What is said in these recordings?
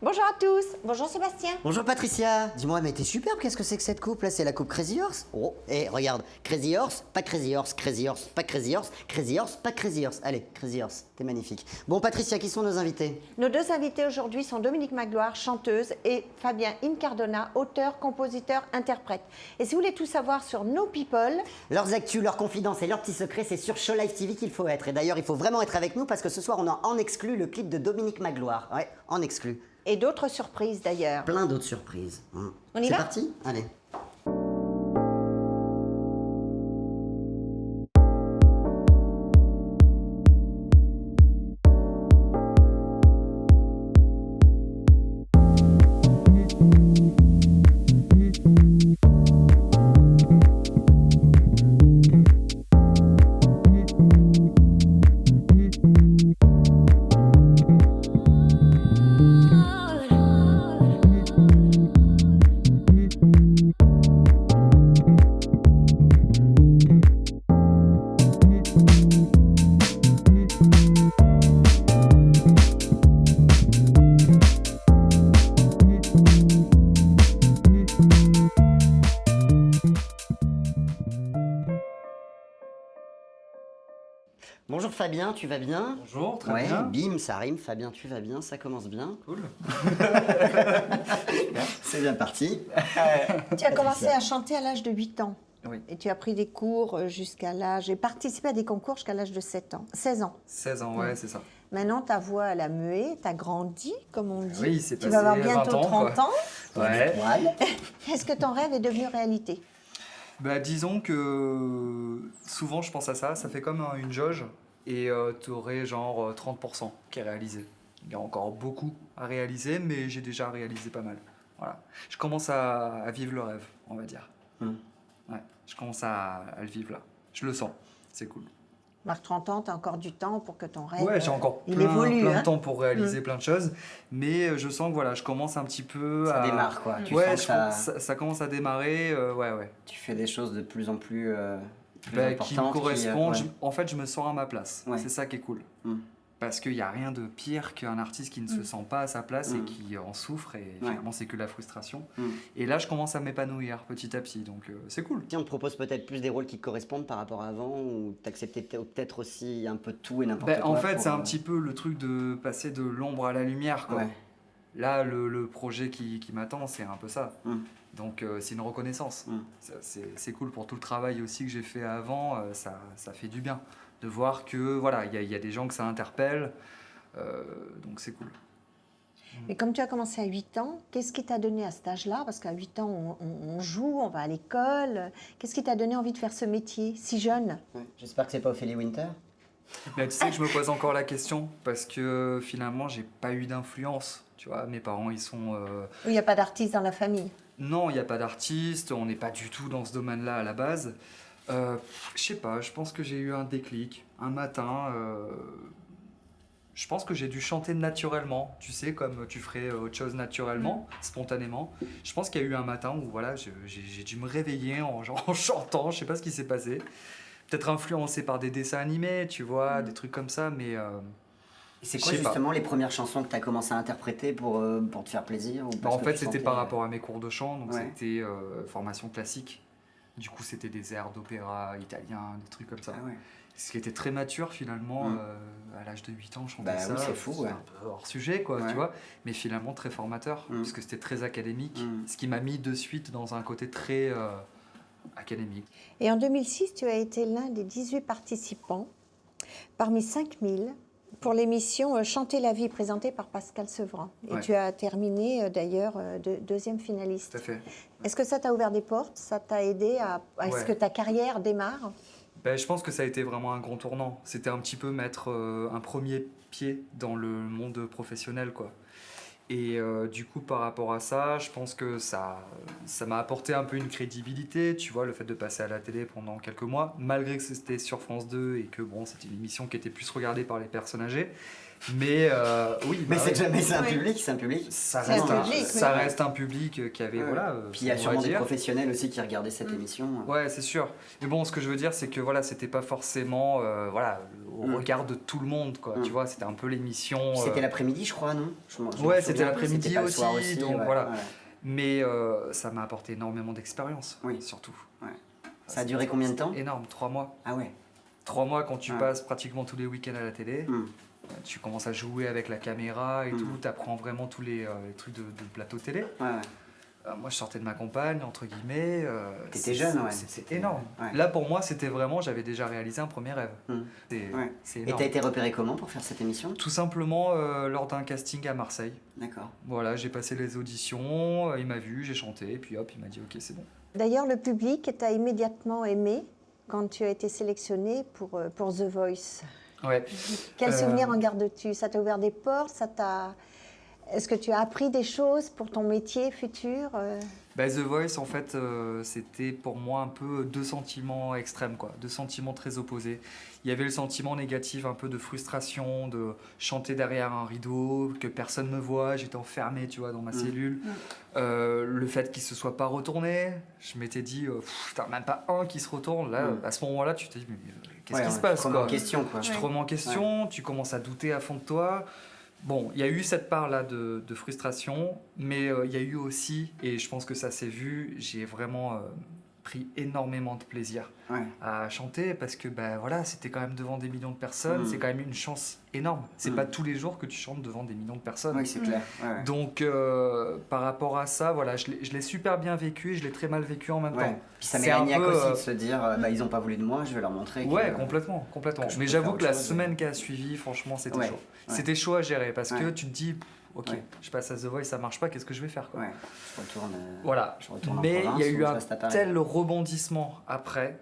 Bonjour à tous, bonjour Sébastien. Bonjour Patricia, dis-moi, mais t'es superbe, qu'est-ce que c'est que cette coupe là? C'est la coupe Crazy Horse? Oh, et regarde, Crazy Horse, pas Crazy Horse, Crazy Horse, pas Crazy Horse, Crazy Horse, pas Crazy Horse. Allez, Crazy Horse, t'es magnifique. Bon Patricia, qui sont nos invités? Nos deux invités aujourd'hui sont Dominique Magloire, chanteuse, et Fabien Incardona, auteur, compositeur, interprète. Et si vous voulez tout savoir sur nos people, Leurs actus, leurs confidences et leurs petits secrets, c'est sur Show Live TV qu'il faut être. Et d'ailleurs, il faut vraiment être avec nous parce que ce soir, on a en exclu le clip de Dominique Magloire. Ouais, en exclu. et d'autres surprises d'ailleurs. Plein d'autres surprises. On y C'est va parti? Allez. Bonjour Fabien, tu vas bien? Bonjour, très Ouais, bien. bim, ça rime. Fabien, tu vas bien, ça commence bien. Cool. C'est bien parti. Tu as commencé à chanter à l'âge de 8 ans. Oui. Et tu as pris des cours jusqu'à l'âge, et participé à des concours jusqu'à l'âge de 7 ans, 16 ans. 16 ans, ouais, c'est ça. Maintenant, ta voix, elle a mué, tu as grandi, comme on dit. Oui, c'est Tu vas avoir passé bientôt 20 ans, 30 quoi. ans. Ouais. Voilà. Est-ce que ton rêve est devenu réalité? Bah, disons que souvent je pense à ça, ça fait comme une jauge et tu aurais genre 30% qui est réalisé. Il y a encore beaucoup à réaliser, mais j'ai déjà réalisé pas mal. Voilà. Je commence à vivre le rêve, on va dire. Ouais, je commence à le vivre là. Je le sens, c'est cool. Marc, 30 ans, tu as encore du temps pour que ton rêve Ouais, j'ai encore il plein, évolue. plein hein. de temps pour réaliser plein de choses, mais je sens que voilà, je commence un petit peu Ça à... démarre quoi. Tu Ouais, sens que ça commence à démarrer, ouais. tu fais des choses de plus en plus, plus Bah, importantes. qui me correspondent. ouais. En fait, je me sens à ma place. Ouais. C'est ça qui est cool. Mm. Parce qu'il n'y a rien de pire qu'un artiste qui ne se sent pas à sa place et Mm. qui en souffre, et Ouais. finalement, c'est que la frustration. Mm. Et là, je commence à m'épanouir petit à petit, donc c'est cool. Tiens, on te propose peut-être plus des rôles qui te correspondent par rapport à avant, ou t'acceptais peut-être aussi un peu de tout et n'importe Bah, quoi. en fait, pour, c'est un petit peu le truc de passer de l'ombre à la lumière, quoi. Ouais. Là, le projet qui m'attend, c'est un peu ça. Mm. Donc, c'est une reconnaissance. Mm. C'est cool pour tout le travail aussi que j'ai fait avant. Ça fait du bien de voir que voilà, il y a des gens que ça interpelle. Donc, c'est cool. Mais comme tu as commencé à 8 ans, qu'est-ce qui t'a donné à cet âge-là? Parce qu'à 8 ans, on joue, on va à l'école. Qu'est-ce qui t'a donné envie de faire ce métier si jeune? Ouais. J'espère que c'est pas Ophélie Winter. Mais tu sais que je me pose encore la question parce que finalement, j'ai pas eu d'influence. Tu vois, mes parents, ils sont. Il n'y a pas d'artiste dans la famille. Non, il n'y a pas d'artiste, on n'est pas du tout dans ce domaine-là à la base. Je sais pas, je pense que j'ai eu un déclic. Un matin, je pense que j'ai dû chanter naturellement, tu sais, comme tu ferais autre chose naturellement, spontanément. Je pense qu'il y a eu un matin où voilà, j'ai dû me réveiller en chantant, je sais pas ce qui s'est passé. Peut-être influencé par des dessins animés, tu vois, des trucs comme ça, mais... Et c'est Je quoi sais pas. justement les premières chansons que tu as commencé à interpréter pour te faire plaisir, ou Bah, parce en que fait, tu c'était sentais, par rapport à mes cours de chant, donc Ouais. c'était formation classique. Du coup, c'était des airs d'opéra italien, des trucs comme ça. Ah ouais. Ce qui était très mature finalement, Mm. À l'âge de 8 ans, chanter Bah ça. oui, c'est fou, ouais. un peu hors sujet, quoi, Ouais. tu vois. Mais finalement très formateur, Mm. parce que c'était très académique. Mm. Ce qui m'a mis de suite dans un côté très académique. Et en 2006, tu as été l'un des 18 participants parmi 5000 pour l'émission Chanter la vie présentée par Pascal Sevran. Et Ouais. tu as terminé d'ailleurs deuxième finaliste. Tout à fait. Est-ce que ça t'a ouvert des portes? Ça t'a aidé à ce Ouais. que ta carrière démarre? Ben, je pense que ça a été vraiment un grand tournant. C'était un petit peu mettre un premier pied dans le monde professionnel, quoi. Et du coup, par rapport à ça, je pense que ça m'a apporté un peu une crédibilité, tu vois, le fait de passer à la télé pendant quelques mois, malgré que c'était sur France 2 et que bon, c'était une émission qui était plus regardée par les personnes âgées. Mais oui, Mais bah c'est ouais. c'est un Oui. public, c'est un public. Ça C'est reste un un, public, ça oui. reste un public qui avait, Ouais. voilà. Puis il y a on va sûrement des dire. professionnels aussi qui regardaient cette émission. Ouais, c'est sûr. Mais bon, ce que je veux dire, c'est que voilà, c'était pas forcément voilà, au regard de tout le monde, quoi. Tu vois, c'était un peu l'émission. C'était l'après-midi, je crois, non? Je m'en Ouais, souviens. c'était l'après-midi C'était pas le aussi, soir aussi, donc ouais, voilà. ouais. Mais ça m'a apporté énormément d'expérience, Oui. surtout. Ouais. Ça a duré combien de temps? Énorme, 3 mois. Ah ouais. 3 mois quand tu Ouais. passes pratiquement tous les week-ends à la télé. Tu commences à jouer avec la caméra et tout, tu apprends vraiment tous les trucs de plateau télé. Ouais, ouais. Moi, je sortais de ma compagne, entre guillemets. T'étais jeune, ouais. C'était énorme. Ouais. Là, pour moi, c'était vraiment, j'avais déjà réalisé un premier rêve. Ouais. C'est Et énorme. t'as été repéré comment pour faire cette émission? Tout simplement lors d'un casting à Marseille. D'accord. Voilà, j'ai passé les auditions, il m'a vu, j'ai chanté, et puis hop, il m'a dit ok, c'est bon. D'ailleurs, le public t'a immédiatement aimé quand tu as été sélectionné pour The Voice. Ouais. Quel souvenir en gardes-tu? Ça t'a ouvert des portes? Est-ce que tu as appris des choses pour ton métier futur? Bah, The Voice, en fait, c'était pour moi un peu deux sentiments extrêmes, quoi. Deux sentiments très opposés. Il y avait le sentiment négatif, un peu de frustration, de chanter derrière un rideau, que personne me voit, j'étais enfermé, tu vois, dans ma cellule. Le fait qu'il se soit pas retourné, je m'étais dit, putain, même pas un qui se retourne. Là, à ce moment-là, tu te dis, mais qu'est-ce qui se passe, Tu te remets quoi? en question, quoi. Tu te remets en question, tu commences à douter à fond de toi. Bon, il y a eu cette part-là de frustration, mais il y a eu aussi, et je pense que ça s'est vu, j'ai vraiment pris énormément de plaisir à chanter parce que ben, voilà, c'était quand même devant des millions de personnes, c'est quand même une chance énorme. C'est pas tous les jours que tu chantes devant des millions de personnes. Oui, c'est clair. Ouais. Donc, par rapport à ça, voilà, je l'ai super bien vécu et je l'ai très mal vécu en même temps. Puis ça C'est met la un niaque peu, aussi de se dire, bah, ils ont pas voulu de moi, je vais leur montrer. Ouais, que, complètement. je Mais peux j'avoue faire que la autre chose. semaine qui a suivi, franchement, c'était Ouais. chaud. Ouais. C'était chaud à gérer parce que Ouais. tu te dis, ok, je passe à The Voice, ça marche pas, qu'est-ce que je vais faire, quoi. Ouais, je retourne. Voilà. Je retourne en Mais province il y a ou eu je un reste à Paris. tel rebondissement après.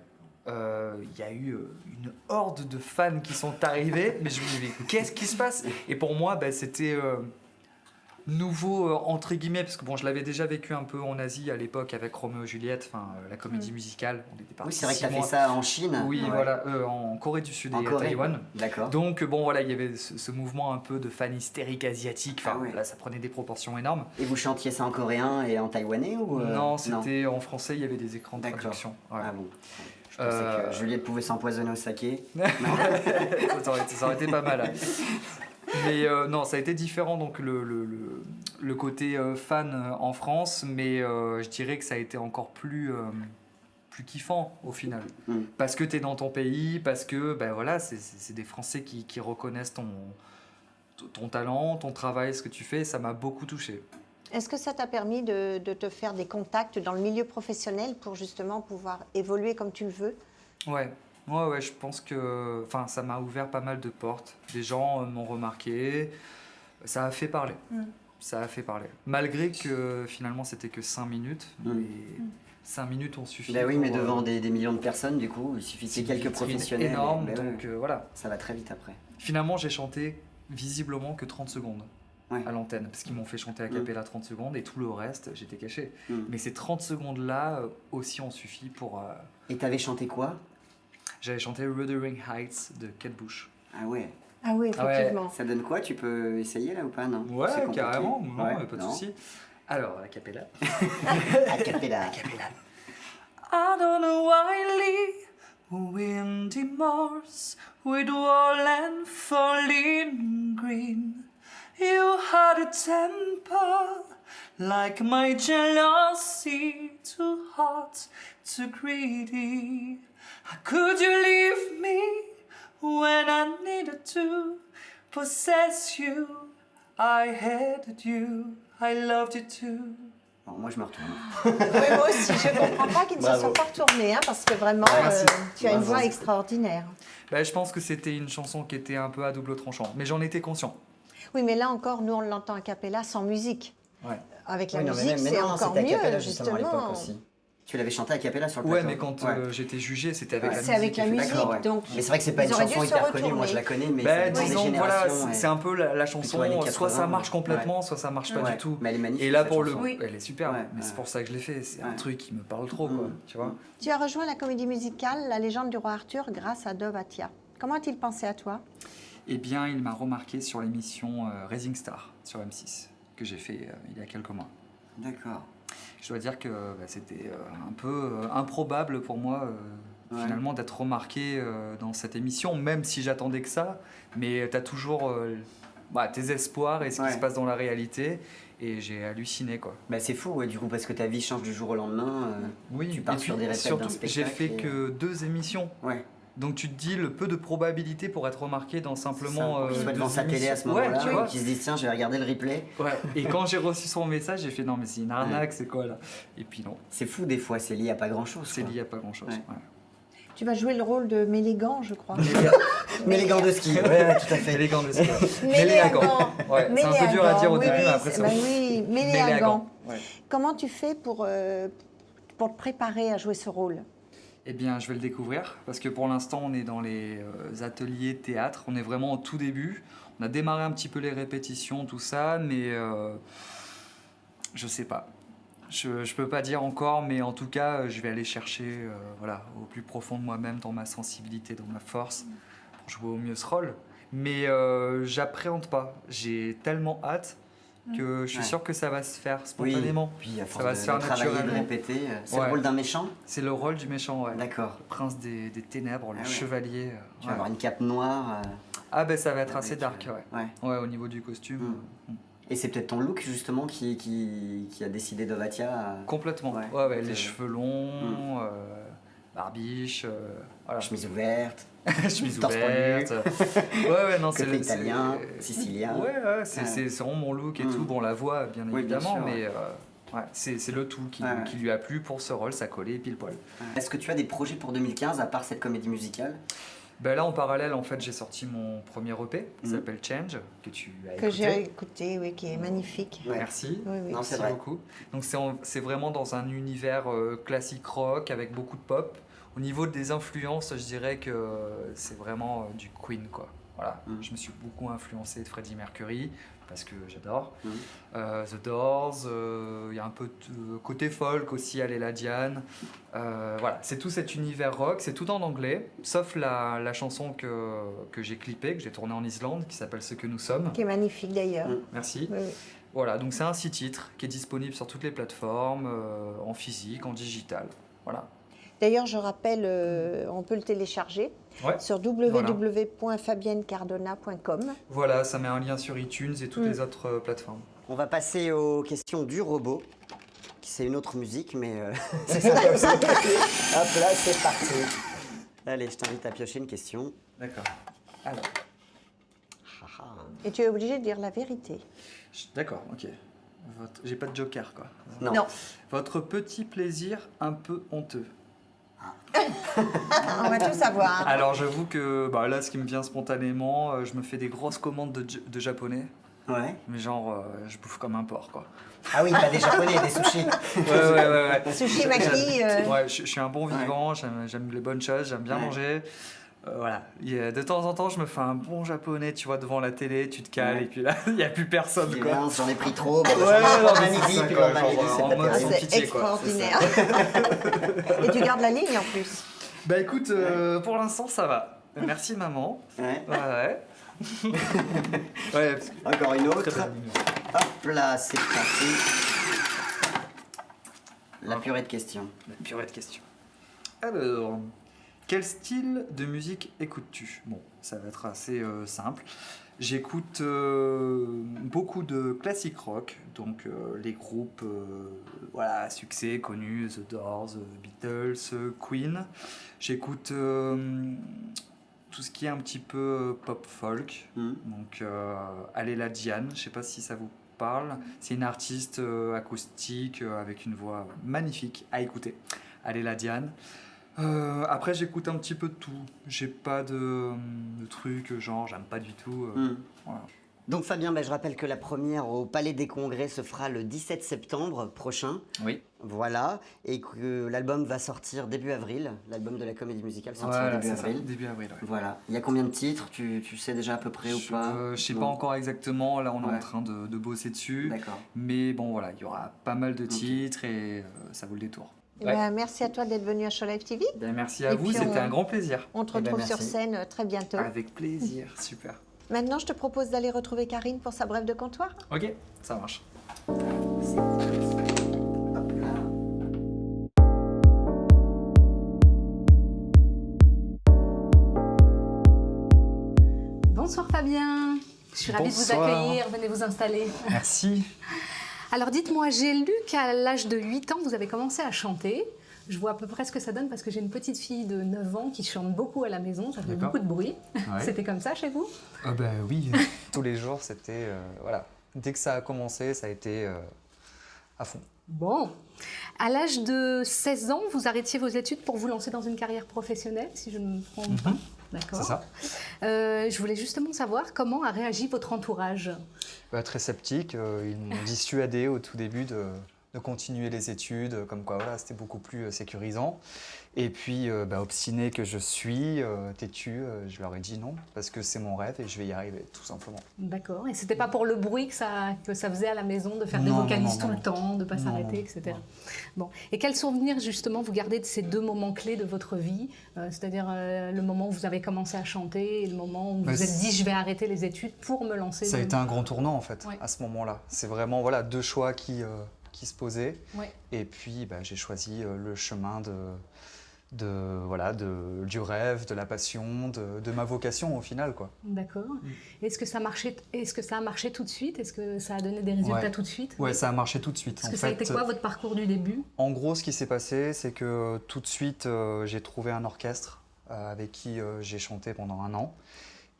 Il y a eu une horde de fans qui sont arrivés, mais je me dis, mais qu'est-ce qui se passe? Et pour moi, ben, c'était nouveau, entre guillemets, parce que bon, je l'avais déjà vécu un peu en Asie à l'époque avec Roméo et Juliette, la comédie musicale. On était parti Oui, c'est vrai que 6 tu as fait mois. ça en Chine. Oui, Ouais. voilà, en Corée du Sud En et à Corée. Taïwan. D'accord. Donc bon, voilà, il y avait ce mouvement un peu de fans hystériques asiatiques. Enfin, Ah ouais. là, ça prenait des proportions énormes. Et vous chantiez ça en coréen et en taïwanais ou Non, c'était en français, il y il y avait des écrans de D'accord. traduction. Ouais. Ah bon. Je pensais que Juliette pouvait s'empoisonner au saké. Ça aurait été pas mal. Mais non, ça a été différent, donc le côté fan en France, mais je dirais que ça a été encore plus kiffant au final. Parce que tu es dans ton pays, parce que ben, voilà, c'est des Français qui reconnaissent ton talent, ton travail, ce que tu fais, ça m'a beaucoup touché. Est-ce que ça t'a permis de te faire des contacts dans le milieu professionnel pour justement pouvoir évoluer comme tu le veux? Ouais, je pense que ça m'a ouvert pas mal de portes. Les gens m'ont remarqué, ça a fait parler. Ça a fait parler. Malgré que finalement c'était que 5 minutes, mais 5 minutes ont suffi. Bah oui, mais pour, devant des millions de personnes, du coup, il suffit c'est qu'il y ait une quelques vitrine professionnels. énorme, et- bah donc ouais, voilà. ça va très vite après. Finalement, j'ai chanté visiblement que 30 secondes Ouais. à l'antenne, parce qu'ils m'ont fait chanter à cappella 30 secondes et tout le reste, j'étais caché. Mm. Mais ces 30 secondes-là aussi ont suffi pour... Et t'avais chanté quoi? J'avais chanté Wuthering Heights de Kate Bush. Ah ouais. Ah oui, Ah ouais. effectivement. Ça donne quoi? Tu peux essayer là ou pas? Non. Ouais, C'est compliqué. carrément, non, Ouais, pas de non. souci. Alors, à cappella. A cappella. I don't know why windy moors with wall and falling green. You had a temper like my jealousy, too hot, too greedy. How could you leave me when I needed to possess you? I hated you, I loved you too. Bon, moi, je me retourne. Oui, moi aussi, je ne comprends pas qu'ils ne se Bravo. soient pas retournés, hein, parce que vraiment, Merci. tu as une Bravo. voix extraordinaire. Ben, je pense que c'était une chanson qui était un peu à double tranchant, mais j'en étais conscient. Oui, mais là encore, nous, on l'entend a cappella sans musique. Ouais. Avec la Oui, non, mais musique, mais c'est non, encore c'était a mieux, cappella, justement, à l'époque justement. aussi. Tu l'avais chanté a cappella sur le Ouais, plateau. mais quand Ouais. j'étais jugé, c'était avec Ouais. la C'est musique. avec la musique, D'accord, ouais. donc... Mais c'est vrai que c'est pas ils une auraient chanson dû se hyper connue, moi retourner. je la connais, mais Ben, c'est des disons, voilà, générations. c'est un peu la chanson, années soit ça 80, marche complètement, ouais. soit ça marche pas Ouais. du tout. Mais elle est magnifique. Et là, cette pour le chanson. coup, elle est superbe, Ouais, mais ouais. c'est pour ça que je l'ai fait. C'est un Ouais. truc qui me parle trop, quoi, tu vois. Tu as rejoint la comédie musicale La légende du roi Arthur grâce à Dove Atia. Comment a-t-il pensé à toi? Eh bien, il m'a remarqué sur l'émission Rising Star sur M6 que j'ai fait il y a quelques mois. D'accord. Je dois dire que c'était un peu improbable pour moi finalement d'être remarqué dans cette émission, même si j'attendais que ça. Mais tu as toujours tes espoirs et ce qui se passe dans la réalité. Et j'ai halluciné, quoi. Bah, c'est fou, ouais, du coup, parce que ta vie change du jour au lendemain. Oui, tu pars et puis, sur des répètes surtout, d'un spectacle. j'ai fait que 2 émissions. Ouais. Donc tu te dis le peu de probabilité pour être remarqué dans simplement. Qui soit devant 2 sa télé à ce émissions. moment-là, Ouais, tu vois. qui se dit tiens, je vais regarder le replay. Ouais. Et quand j'ai reçu son message, j'ai fait non, mais c'est une arnaque, c'est quoi là? Et puis non. C'est fou, des fois, c'est lié à pas grand-chose. C'est lié à pas grand chose. Ouais. Ouais. Tu vas jouer le rôle de Mélégan, je crois. Mais les gants de ski, ouais, tout à fait. Élégant de ski. Méléagant. Ouais, c'est un peu dur à dire au début, mais après ça. Oui, Méléagant. Ouais. Comment tu fais pour te préparer à jouer ce rôle? Eh bien, je vais le découvrir parce que pour l'instant, on est dans les ateliers théâtre. On est vraiment au tout début. On a démarré un petit peu les répétitions, tout ça, mais je sais pas. Je peux pas dire encore, mais en tout cas, je vais aller chercher au plus profond de moi-même, dans ma sensibilité, dans ma force, pour jouer au mieux ce rôle. Mais j'appréhende pas. J'ai tellement hâte que je suis sûr que ça va se faire spontanément. Oui, puis à ça force va de se faire travailler, de naturellement. répéter. C'est le rôle d'un méchant? C'est le rôle du méchant, ouais. D'accord. Le prince des ténèbres, le ouais. chevalier. Tu vas avoir une cape noire. Ah ben ça va être avec, assez dark, ouais. Ouais, au niveau du costume. Et c'est peut-être ton look justement qui a décidé Dovatia. Complètement. Ouais, les cheveux longs, barbiche, voilà. Chemise ouverte. Chemise torse ouverte. Non, c'est le italien, sicilien. C'est vraiment mon look et tout. Bon, la voix, bien évidemment, bien sûr, mais c'est le tout qui lui a plu pour ce rôle, ça collait pile poil. Est-ce que tu as des projets pour 2015 à part cette comédie musicale? Ben là, en parallèle, en fait, j'ai sorti mon premier EP qui s'appelle Change, que tu as écouté. Que j'ai écouté, oui, qui est magnifique. Merci. Oui, oui. Non, c'est Merci vrai. beaucoup. Donc c'est vraiment dans un univers classique rock avec beaucoup de pop. Au niveau des influences, je dirais que c'est vraiment du Queen, quoi. Voilà. Je me suis beaucoup influencé de Freddie Mercury parce que j'adore. The Doors, il y a un peu de côté folk aussi, Allela Diane. Voilà, c'est tout cet univers rock, c'est tout en anglais, sauf la chanson que j'ai clippée, que j'ai tournée en Islande, qui s'appelle Ce que nous sommes. Qui est magnifique d'ailleurs. Merci. Oui, oui. Voilà, donc c'est un 6 titres qui est disponible sur toutes les plateformes, en physique, en digital. Voilà. D'ailleurs, je rappelle, on peut le télécharger sur www.fabiennecardona.com. Voilà, ça met un lien sur iTunes et toutes les autres plateformes. On va passer aux questions du robot. C'est une autre musique, mais c'est ça aussi. Hop là, c'est parti. Allez, je t'invite à piocher une question. D'accord. Alors. Et tu es obligé de dire la vérité. D'accord, ok. J'ai pas de joker, quoi. Non. Votre petit plaisir un peu honteux. On va tout savoir. Alors j'avoue que là, ce qui me vient spontanément, je me fais des grosses commandes de japonais. Ouais. Mais genre, je bouffe comme un porc, quoi. Ah oui, pas des japonais, des sushis. Ouais. Sushi maki. Ouais, je suis un bon vivant, j'aime les bonnes choses, j'aime bien manger. Voilà. De temps en temps, je me fais un bon japonais, tu vois, devant la télé, tu te cales, et puis là, il n'y a plus personne, quoi. J'en ai pris trop. Non, mais c'est ça, quoi, genre, en mode sans C'est pitié, quoi. extraordinaire. Et tu gardes la ligne en plus. Bah écoute, pour l'instant, ça va. Merci, maman. Ouais. Ouais. Parce que- Encore une autre. Très belle ligne. Hop là, c'est parti. La purée de questions. La purée de questions. Alors, quel style de musique écoutes-tu? Bon, ça va être assez simple. J'écoute beaucoup de classique rock, donc les groupes à succès connus, The Doors, Beatles, Queen. J'écoute tout ce qui est un petit peu pop folk, donc Allela Diane, je ne sais pas si ça vous parle. C'est une artiste acoustique avec une voix magnifique à écouter. Allela Diane. Après, j'écoute un petit peu de tout. J'ai pas de trucs genre, j'aime pas du tout. Voilà. Donc Fabien, je rappelle que la première au Palais des Congrès se fera le 17 septembre prochain. Oui. Voilà. Et que l'album va sortir début avril. L'album de la comédie musicale sortira Voilà, début c'est ça, avril. début avril, ouais. Voilà. Il y a combien de titres? Tu sais déjà à peu près ou pas? Je sais pas encore exactement. Là, on est en train de bosser dessus. D'accord. Mais bon, voilà, il y aura pas mal de titres et ça vaut le détour. Merci à toi d'être venu à Show Live TV. Ben, merci à Et vous, puis c'était un grand plaisir. On te retrouve sur merci. scène très bientôt. Avec plaisir, super. Maintenant, je te propose d'aller retrouver Karine pour sa brève de comptoir. Ok, ça marche. Bonsoir Fabien, je suis ravie de vous Bonsoir. accueillir, venez vous installer. Merci. Alors dites-moi, j'ai lu qu'à l'âge de 8 ans, vous avez commencé à chanter. Je vois à peu près ce que ça donne parce que j'ai une petite fille de 9 ans qui chante beaucoup à la maison, ça fait D'accord. beaucoup de bruit. Ouais. C'était comme ça chez vous? Ah bah oui, tous les jours, c'était... voilà. Dès que ça a commencé, ça a été à fond. Bon, à l'âge de 16 ans, vous arrêtiez vos études pour vous lancer dans une carrière professionnelle, si je ne me trompe pas. D'accord. C'est ça. Je voulais justement savoir comment a réagi votre entourage. Bah, très sceptique, ils m'ont dissuadé au tout début de continuer les études, comme quoi voilà, c'était beaucoup plus sécurisant. Et puis, obstiné que je suis, têtu, je leur ai dit non, parce que c'est mon rêve et je vais y arriver, tout simplement. D'accord. Et c'était pas pour le bruit que ça faisait à la maison, de faire des Non, vocalises non, tout non. le temps, de ne pas Non, s'arrêter, non, etc. non. Bon. Et quels souvenirs, justement, vous gardez de ces deux moments clés de votre vie, c'est-à-dire le moment où vous avez commencé à chanter et le moment où vous Bah, vous êtes dit je vais arrêter les études pour me lancer Ça a dans- été un grand tournant, en fait, Ouais. à ce moment-là. C'est vraiment voilà, deux choix qui se posaient. Ouais. Et puis, j'ai choisi le chemin du rêve, de la passion, de ma vocation au final, quoi. D'accord. Est-ce que ça a marché tout de suite? Est-ce que ça a donné des résultats Ouais. tout de suite? Ouais, ça a marché tout de suite. Est-ce En que ça a fait, été quoi votre parcours du début? en gros, ce qui s'est passé, c'est que tout de suite, j'ai trouvé un orchestre avec qui j'ai chanté pendant 1 an.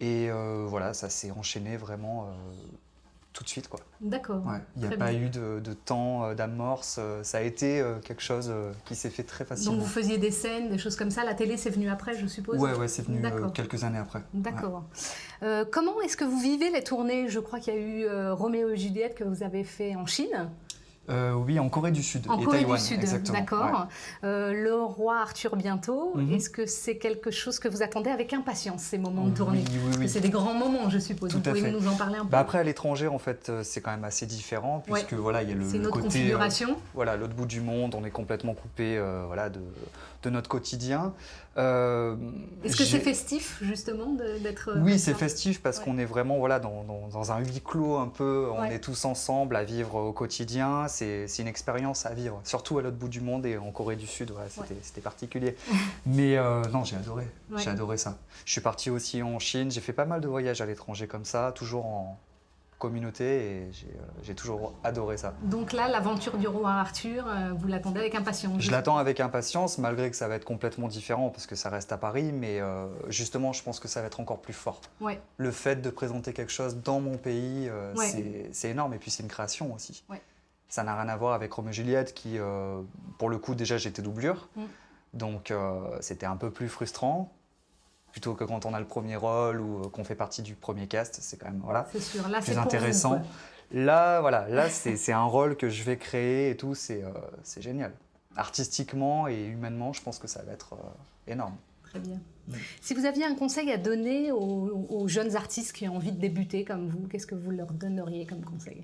Et voilà, ça s'est enchaîné vraiment tout de suite, quoi. D'accord. Ouais. Il n'y a Très pas bien. eu de temps d'amorce. Ça a été quelque chose qui s'est fait très Donc facilement. vous faisiez des scènes, des choses comme ça. La télé, c'est venu après, je suppose? Ouais, c'est venu D'accord. quelques années après. D'accord. Comment est-ce que vous vivez les tournées? Je crois qu'il y a eu Roméo et Juliette que vous avez fait en Chine, Oui, en Corée du Sud en et Corée Taïwan. du Sud, exactement. d'accord. Le roi Arthur bientôt. Mhm. Est-ce que c'est quelque chose que vous attendez avec impatience, ces moments de tournée? Oui, oui, Parce que oui. c'est des grands moments, je suppose. Tout Vous à pourriez fait. nous en parler un peu? Après, à l'étranger, en fait, c'est quand même assez différent, puisque voilà, il y a C'est une le autre côté, configuration. voilà, l'autre bout du monde, on est complètement coupé, voilà, de notre quotidien. Est-ce que c'est festif, justement, d'être... Oui, comme c'est ça festif parce Ouais. qu'on est vraiment voilà, dans un huis clos un peu, on Ouais. est tous ensemble à vivre au quotidien, c'est une expérience à vivre, surtout à l'autre bout du monde et en Corée du Sud, ouais, c'était particulier. Mais non, j'ai Ouais. adoré ça. Je suis parti aussi en Chine, j'ai fait pas mal de voyages à l'étranger comme ça, toujours en communauté et j'ai toujours adoré ça. Donc là, l'aventure du roi Arthur, vous l'attendez avec impatience? Je l'attends avec impatience, malgré que ça va être complètement différent parce que ça reste à Paris, mais justement, je pense que ça va être encore plus fort. Ouais. Le fait de présenter quelque chose dans mon pays, Ouais. c'est énorme. Et puis, c'est une création aussi. Ouais. Ça n'a rien à voir avec Roméo et Juliette, qui, pour le coup, déjà, j'étais doublure. Mm. Donc, c'était un peu plus frustrant. Plutôt que quand on a le premier rôle ou qu'on fait partie du premier cast, c'est quand même voilà, C'est sûr. Là, c'est plus pour vous, intéressant. quoi. Là, c'est un rôle que je vais créer et tout, c'est génial. Artistiquement et humainement, je pense que ça va être énorme. Très bien. Si vous aviez un conseil à donner aux jeunes artistes qui ont envie de débuter comme vous, qu'est-ce que vous leur donneriez comme conseil?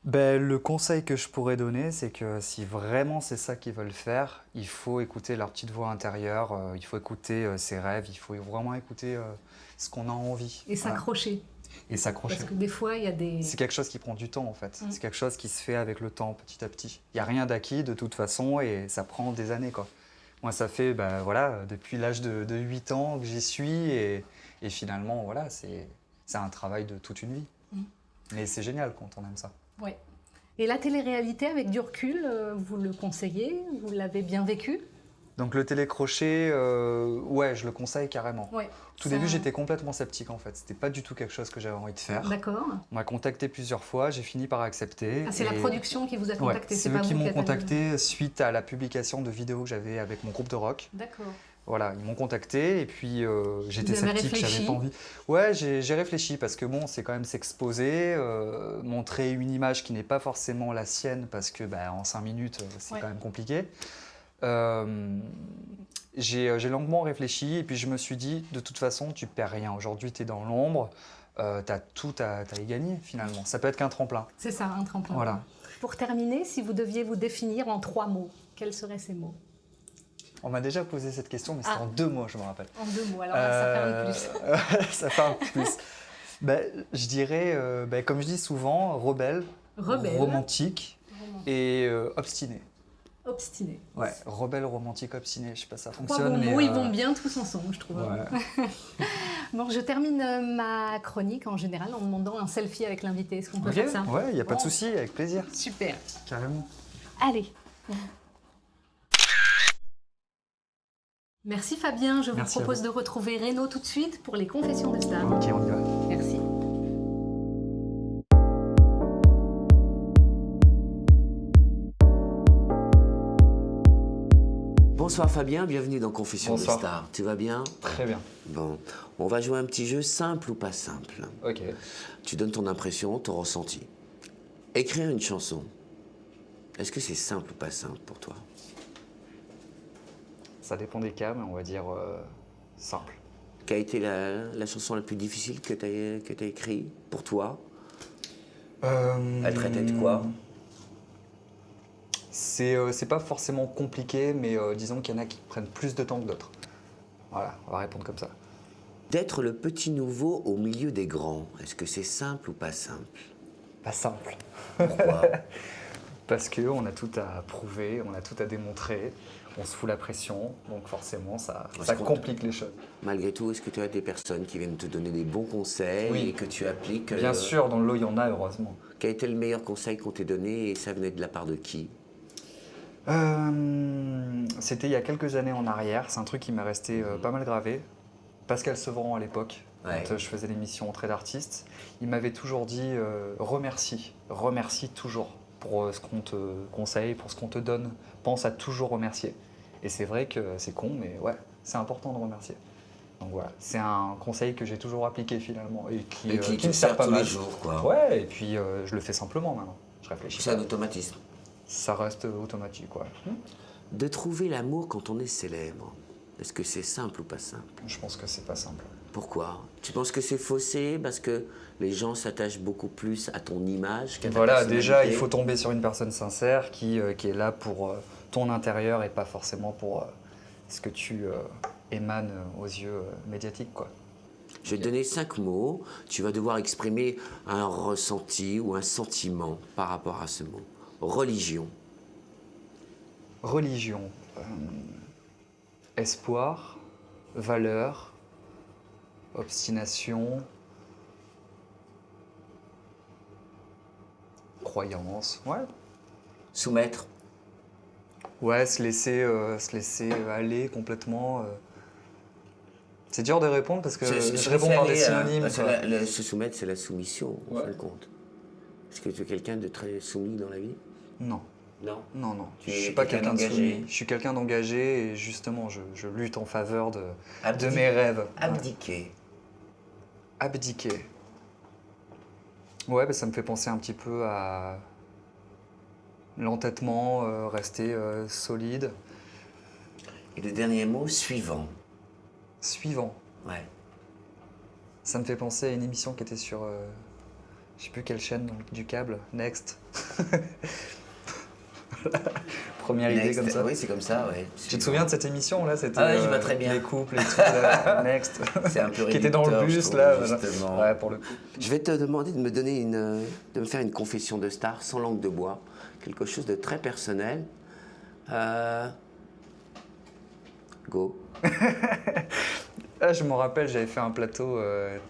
Le conseil que je pourrais donner, c'est que si vraiment c'est ça qu'ils veulent faire, il faut écouter leur petite voix intérieure, il faut écouter ses rêves, il faut vraiment écouter ce qu'on a envie. Et Voilà. s'accrocher. Et s'accrocher. Parce que des fois, il y a des... C'est quelque chose qui prend du temps en fait. Mm. C'est quelque chose qui se fait avec le temps, petit à petit. Il n'y a rien d'acquis de toute façon et ça prend des années, quoi. Moi, ça fait voilà, depuis l'âge de 8 ans que j'y suis et finalement, voilà, c'est un travail de toute une vie. Mm. Mais c'est génial quand on aime ça. Ouais. Et la télé-réalité, avec du recul, vous le conseillez? Vous l'avez bien vécu? Donc le télécrochet, ouais, je le conseille carrément. Ouais. Tout Ça- début, j'étais complètement sceptique en fait. C'était pas du tout quelque chose que j'avais envie de faire. D'accord. On m'a contacté plusieurs fois, j'ai fini par accepter. Ah, c'est la Et- production qui vous a Ouais, contacté, c'est pas eux qui vous m'ont êtes allé- contacté suite à la publication de vidéos que j'avais avec mon groupe de rock. D'accord. Voilà, ils m'ont contacté et puis j'étais Vous avez sceptique, réfléchi? j'avais pas envie. Ouais, j'ai réfléchi parce que bon, c'est quand même s'exposer, montrer une image qui n'est pas forcément la sienne parce que en 5 minutes, c'est Ouais. quand même compliqué. J'ai longuement réfléchi et puis je me suis dit, de toute façon, tu perds rien. Aujourd'hui, tu es dans l'ombre, tu as tout à y gagner finalement. Ça peut être qu'un tremplin. C'est ça, un tremplin. Voilà. Pour terminer, si vous deviez vous définir en 3 mots, quels seraient ces mots? On m'a déjà posé cette question, mais c'était Ah. en 2 mots, je me rappelle. En 2 mots, alors là, ça fait un peu plus. Ça fait un peu plus. Je dirais, comme je dis souvent, rebelle, Rebelle. romantique et obstiné. Obstiné. Ouais, rebelle, romantique, obstiné. Je sais pas si ça Trois fonctionne, bons mais mots, ils vont bien tous ensemble, je trouve. ouais. Bon, je termine ma chronique en général en demandant un selfie avec l'invité. Est-ce qu'on peut Ok, faire ça? ouais, il y a pas de Bon. souci, avec plaisir. Super. Carrément. Allez. Merci Fabien, je vous Merci à propose vous. de retrouver Renaud tout de suite pour les confessions de Star. Ok, on y va. Merci. Bonsoir Fabien, bienvenue dans Confession Bonsoir. de Star. Tu vas bien? Très bien. Bon, on va jouer un petit jeu simple ou pas simple. Ok. Tu donnes ton impression, ton ressenti. Écrire une chanson, est-ce que c'est simple ou pas simple pour toi? Ça dépend des cas, mais on va dire simple. Quelle a été la chanson la plus difficile que tu as écrite pour toi? Elle traitait de quoi? C'est pas forcément compliqué, mais disons qu'il y en a qui prennent plus de temps que d'autres. Voilà, on va répondre comme ça. D'être le petit nouveau au milieu des grands, est-ce que c'est simple ou pas simple? Pas simple. Pourquoi? Parce qu'on a tout à prouver, on a tout à démontrer, on se fout la pression, donc forcément ça complique les choses. Malgré tout, est-ce que tu as des personnes qui viennent te donner des bons conseils Oui. et que tu appliques? Bien sûr, dans le lot, il y en a, heureusement. Quel était le meilleur conseil qu'on t'ait donné et ça venait de la part de qui? C'était il y a quelques années en arrière, c'est un truc qui m'est resté pas mal gravé. Pascal Sevran à l'époque, Ouais. quand je faisais l'émission Entrée d'artiste, il m'avait toujours dit remercie toujours pour ce qu'on te conseille, pour ce qu'on te donne. Pense à toujours remercier. Et c'est vrai que c'est con, mais ouais, c'est important de remercier. Donc voilà, c'est un conseil que j'ai toujours appliqué finalement et qui te me sert pas tous mal. les jours, quoi. Ouais, et puis je le fais simplement maintenant. Je réfléchis C'est un pas. automatisme. Ça reste automatique, ouais. De trouver l'amour quand on est célèbre, est-ce que c'est simple ou pas simple? Je pense que c'est pas simple. Pourquoi? Tu penses que c'est faussé parce que les gens s'attachent beaucoup plus à ton image qu'à ta Voilà, personnalité? déjà, il faut tomber sur une personne sincère qui est là pour ton intérieur et pas forcément pour ce que tu émanes aux yeux médiatiques, quoi. Je vais te donner 5 mots. Tu vas devoir exprimer un ressenti ou un sentiment par rapport à ce mot. Religion, Religion, espoir, valeur, obstination, croyance, ouais. soumettre, Ouais, se laisser aller complètement. C'est dur de répondre parce que je réponds par des synonymes. quoi. Se soumettre, c'est la soumission, en Ouais. fin de compte. Est-ce que tu es quelqu'un de très soumis dans la vie? Non. Non. Non, non, Tu je es suis pas quelqu'un quelqu'un de d'engagé. soumis. Je suis quelqu'un d'engagé et justement, je lutte en faveur de Abdi- mes rêves. Ouais. Abdiquer. Abdiquer. Ouais, bah, ça me fait penser un petit peu à l'entêtement, rester solide. Et le dernier mot, suivant. Suivant. Ouais. Ça me fait penser à une émission qui était sur, je sais plus quelle chaîne du câble, Next. Première idée Next. comme ça. Oui, c'est comme ça, ouais. Tu te souviens de cette émission là? C'était Ah ouais, je vois très bien. les couples, les trucs là, Next. C'est un peu qui était dans le réducteur, je bus trouve, là. voilà. justement. Ouais, pour le coup. Je vais te demander de me donner de me faire une confession de star sans langue de bois, quelque chose de très personnel. Go. Ah, je me rappelle, j'avais fait un plateau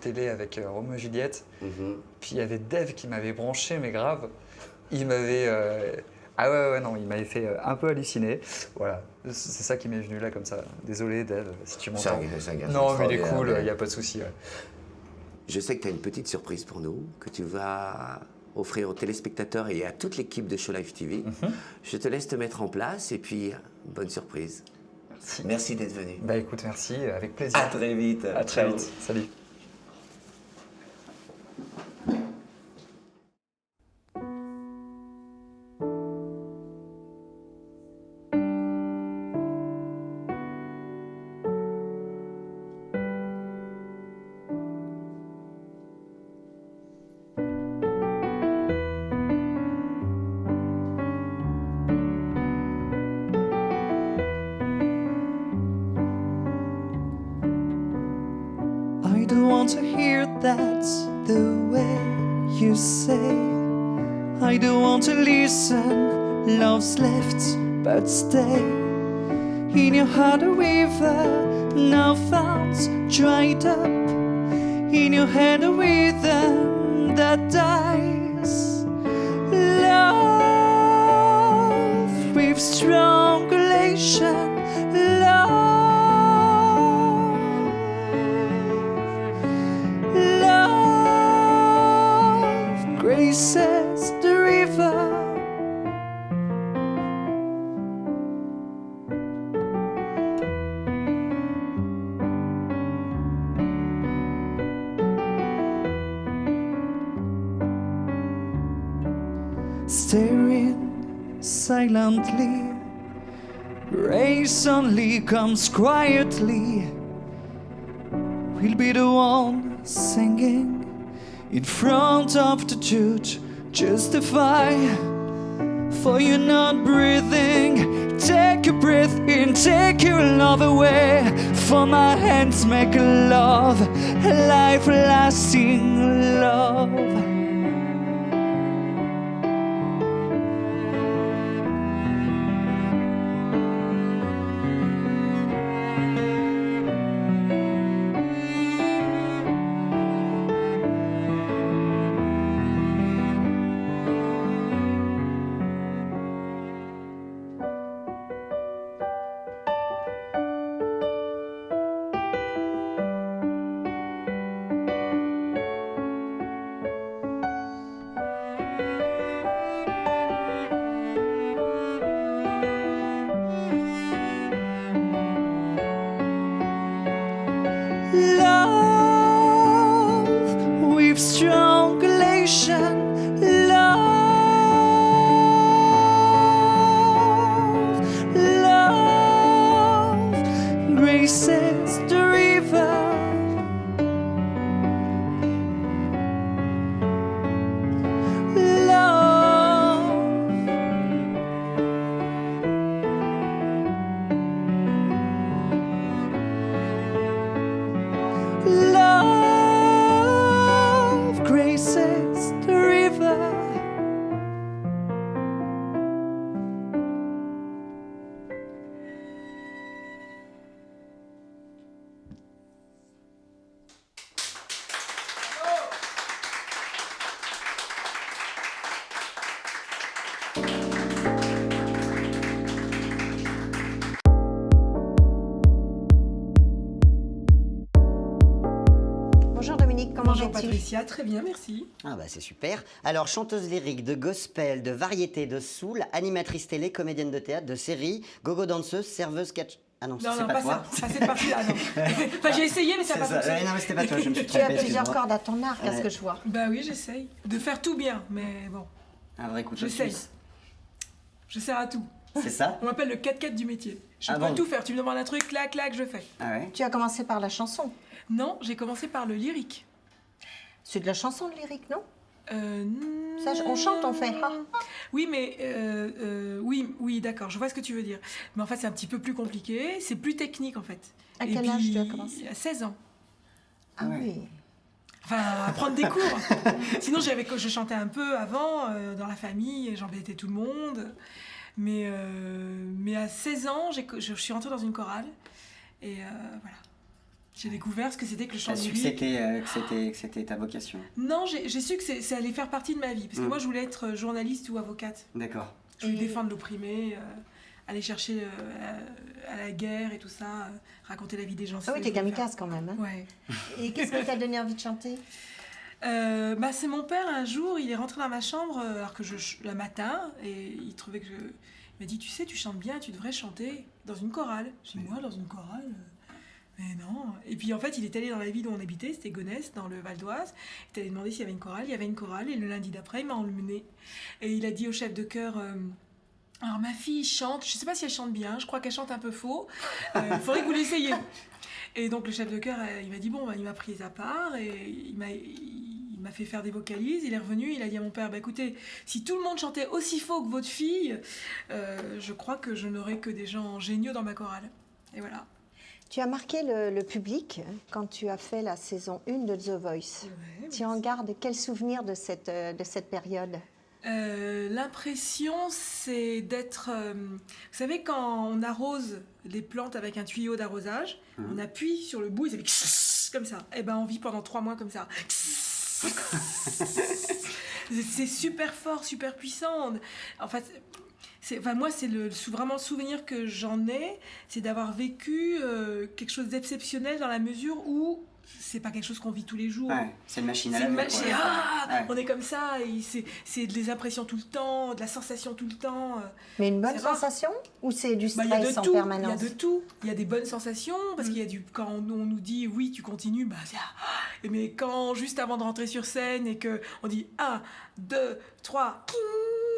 télé avec Roméo et Juliette. Mhm. Puis il y avait Dave qui m'avait branché, mais grave. Il m'avait. Ah ouais, non, il m'avait fait un peu halluciner. Voilà, c'est ça qui m'est venu là comme ça. Désolé, Dave, si tu m'entends. C'est un garçon Non, mais il est extraordinaire, cool, mais- il n'y a pas de souci. Ouais. Je sais que tu as une petite surprise pour nous, que tu vas offrir aux téléspectateurs et à toute l'équipe de Show Live TV. Je te laisse te mettre en place et puis bonne surprise. Merci. Merci d'être venu. Bah écoute, merci, avec plaisir. À très vite. À très Ciao. vite. Salut. I don't want to hear that the way you say, I don't want to listen, love's left but stay. In your heart a river, now found dried up. In your head a rhythm that dies. Love with strangulation. Love graces the river. Staring silently, grace only comes quietly. We'll be the one singing in front of the judge. Justify, for you're not breathing. Take a breath in, take your love away. For my hands make love, a life-lasting love. Love with strangulation. Love graces the river. Love graces the river. Bonjour Dominique, comment Bonjour vas-tu? Patricia, très bien, merci. Ah bah c'est super. Alors chanteuse lyrique, de gospel, de variété, de soul, animatrice télé, comédienne de théâtre, de série, gogo danseuse, serveuse catch... Ah non, Non, c'est non, pas pas toi. ça. Ça, cette partie-là, non. Enfin, j'ai essayé, mais ça n'a C'est pas ça. fonctionné. Non mais c'était pas toi, je me suis Tu as trompé, plusieurs excuse-moi. cordes à ton arc, à ce Ouais. que je vois. Bah oui, j'essaye. De faire tout bien, mais bon, Un vrai couteau j'essaye. suisse. Je sers à tout. C'est ça? On m'appelle le 4x4 du métier. Je Ah peux bon tout faire. Tu me demandes un truc, clac, clac, je fais. Ah ouais? Tu as commencé par la chanson. Non, j'ai commencé par le lyrique. C'est de la chanson le lyrique, non? Euh, Ça, on chante, on fait. Ah. Oui, mais oui, d'accord, je vois ce que tu veux dire. Mais en fait, c'est un petit peu plus compliqué, c'est plus technique en fait. À Et quel âge puis, tu as commencé? À 16 ans. Ah ouais. oui. Enfin, à prendre des cours. Sinon, je chantais un peu avant, dans la famille, et j'embêtais tout le monde. Mais à 16 ans, je suis rentrée dans une chorale. Et voilà. J'ai découvert ce que c'était que le chant T'as su que lyrique. c'était ta vocation. Non, j'ai su que ça allait faire partie de ma vie. Parce que moi, je voulais être journaliste ou avocate. D'accord. Je voulais défendre l'opprimé, aller chercher à la guerre et tout ça, raconter la vie des gens. Ah oui, t'es kamikaze quand même. Hein. Ouais. Et qu'est-ce qui t'a donné envie de chanter? C'est mon père, un jour, il est rentré dans ma chambre alors que le matin, et il trouvait que il m'a dit, tu sais, tu chantes bien, tu devrais chanter dans une chorale. J'ai dit, moi, dans une chorale mais non. Et puis en fait, il est allé dans la ville où on habitait, c'était Gonesse, dans le Val d'Oise. Il est allé demander s'il y avait une chorale. Il y avait une chorale, et le lundi d'après, il m'a emmené. Et il a dit au chef de chœur, alors ma fille chante, je sais pas si elle chante bien, je crois qu'elle chante un peu faux. Il faudrait que vous l'essayiez. Et donc le chef de chœur, il m'a dit, bon, il m'a pris à part, et il m'a fait faire des vocalises. Il est revenu, il a dit à mon père, écoutez, si tout le monde chantait aussi faux que votre fille, je crois que je n'aurais que des gens géniaux dans ma chorale. Et voilà. Tu as marqué le public quand tu as fait la saison 1 de The Voice. Ouais, Tu en gardes quel souvenir de cette période? L'impression, c'est d'être... vous savez, quand on arrose des plantes avec un tuyau d'arrosage, on appuie sur le bout et ça fait comme ça. Et ben, on vit pendant 3 mois comme ça. C'est super fort, super puissant. En fait, moi, c'est vraiment le souvenir que j'en ai, c'est d'avoir vécu quelque chose d'exceptionnel dans la mesure où c'est pas quelque chose qu'on vit tous les jours. Ouais, c'est une machine à C'est une laver. machine. quoi. Ouais. On est comme ça, et c'est des impressions tout le temps, de la sensation tout le temps. Mais une bonne C'est rare. sensation ou c'est du Bah, il y a stress de en tout, permanence? il y a de tout. Il y a des bonnes sensations, parce qu'il y a quand on nous dit oui, tu continues, bah c'est mais quand juste avant de rentrer sur scène et que on dit 1, 2, 3,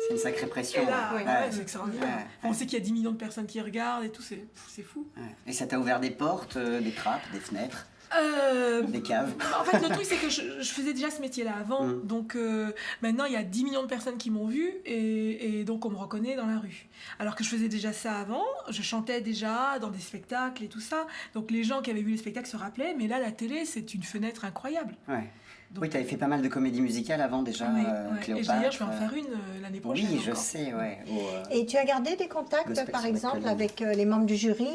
C'est une sacrée pression. et là, ouais. ouais, c'est extraordinaire. Ouais. On sait qu'il y a 10 millions de personnes qui regardent et tout, c'est fou. Ouais. Et ça t'a ouvert des portes, des trappes, des fenêtres, des caves. En fait, le truc, c'est que je faisais déjà ce métier-là avant. Donc, maintenant, il y a 10 millions de personnes qui m'ont vu et donc on me reconnaît dans la rue. Alors que je faisais déjà ça avant, je chantais déjà dans des spectacles et tout ça. Donc, les gens qui avaient vu les spectacles se rappelaient, mais là, la télé, c'est une fenêtre incroyable. Ouais. Donc, Oui, t'avais fait pas mal de comédies musicales avant déjà, ouais, ouais. Et Cléopâtre. d'ailleurs, je vais en faire une l'année prochaine. Oui, je encore. sais, ouais. Et tu as gardé des contacts, Gospel par sur la exemple, colline. avec les membres du jury,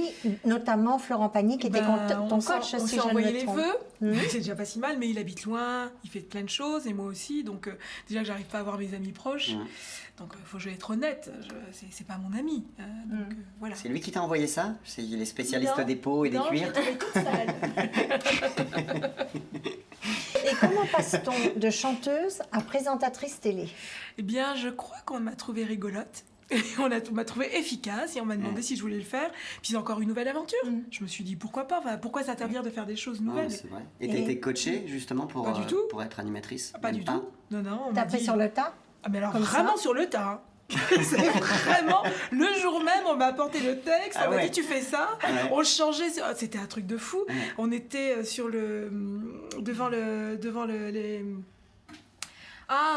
notamment Florent Pagny, qui était ton coach, on si s'est je ne envoyé me les trompe. vœux. C'est déjà pas si mal, mais il habite loin, il fait plein de choses, et moi aussi. Donc, déjà que j'arrive pas à voir mes amis proches. Donc, il faut que je vais être honnête. C'est pas mon ami. Donc, voilà. C'est lui qui t'a envoyé ça? Il est spécialiste Non, des peaux et des non, cuirs. je trouvais toute sale. Et comment passe-t-on de chanteuse à présentatrice télé? Eh bien, je crois qu'on m'a trouvée rigolote. On m'a trouvé efficace et on m'a demandé si je voulais le faire. Puis c'est encore une nouvelle aventure. Je me suis dit pourquoi pas, enfin, pourquoi s'interdire de faire des choses nouvelles. Ouais, c'est vrai. Et t'as été coachée justement pour, Pas du tout. pour être animatrice? Pas Même du tout. Non, non. on T'as m'a appris dit- sur le tas? Ah, mais alors Comme vraiment ça sur le tas. Hein. C'est vraiment le jour même, on m'a apporté le texte, Ah on m'a ouais. dit tu fais ça, Ouais. on changeait, c'était un truc de fou. Ouais. On était sur devant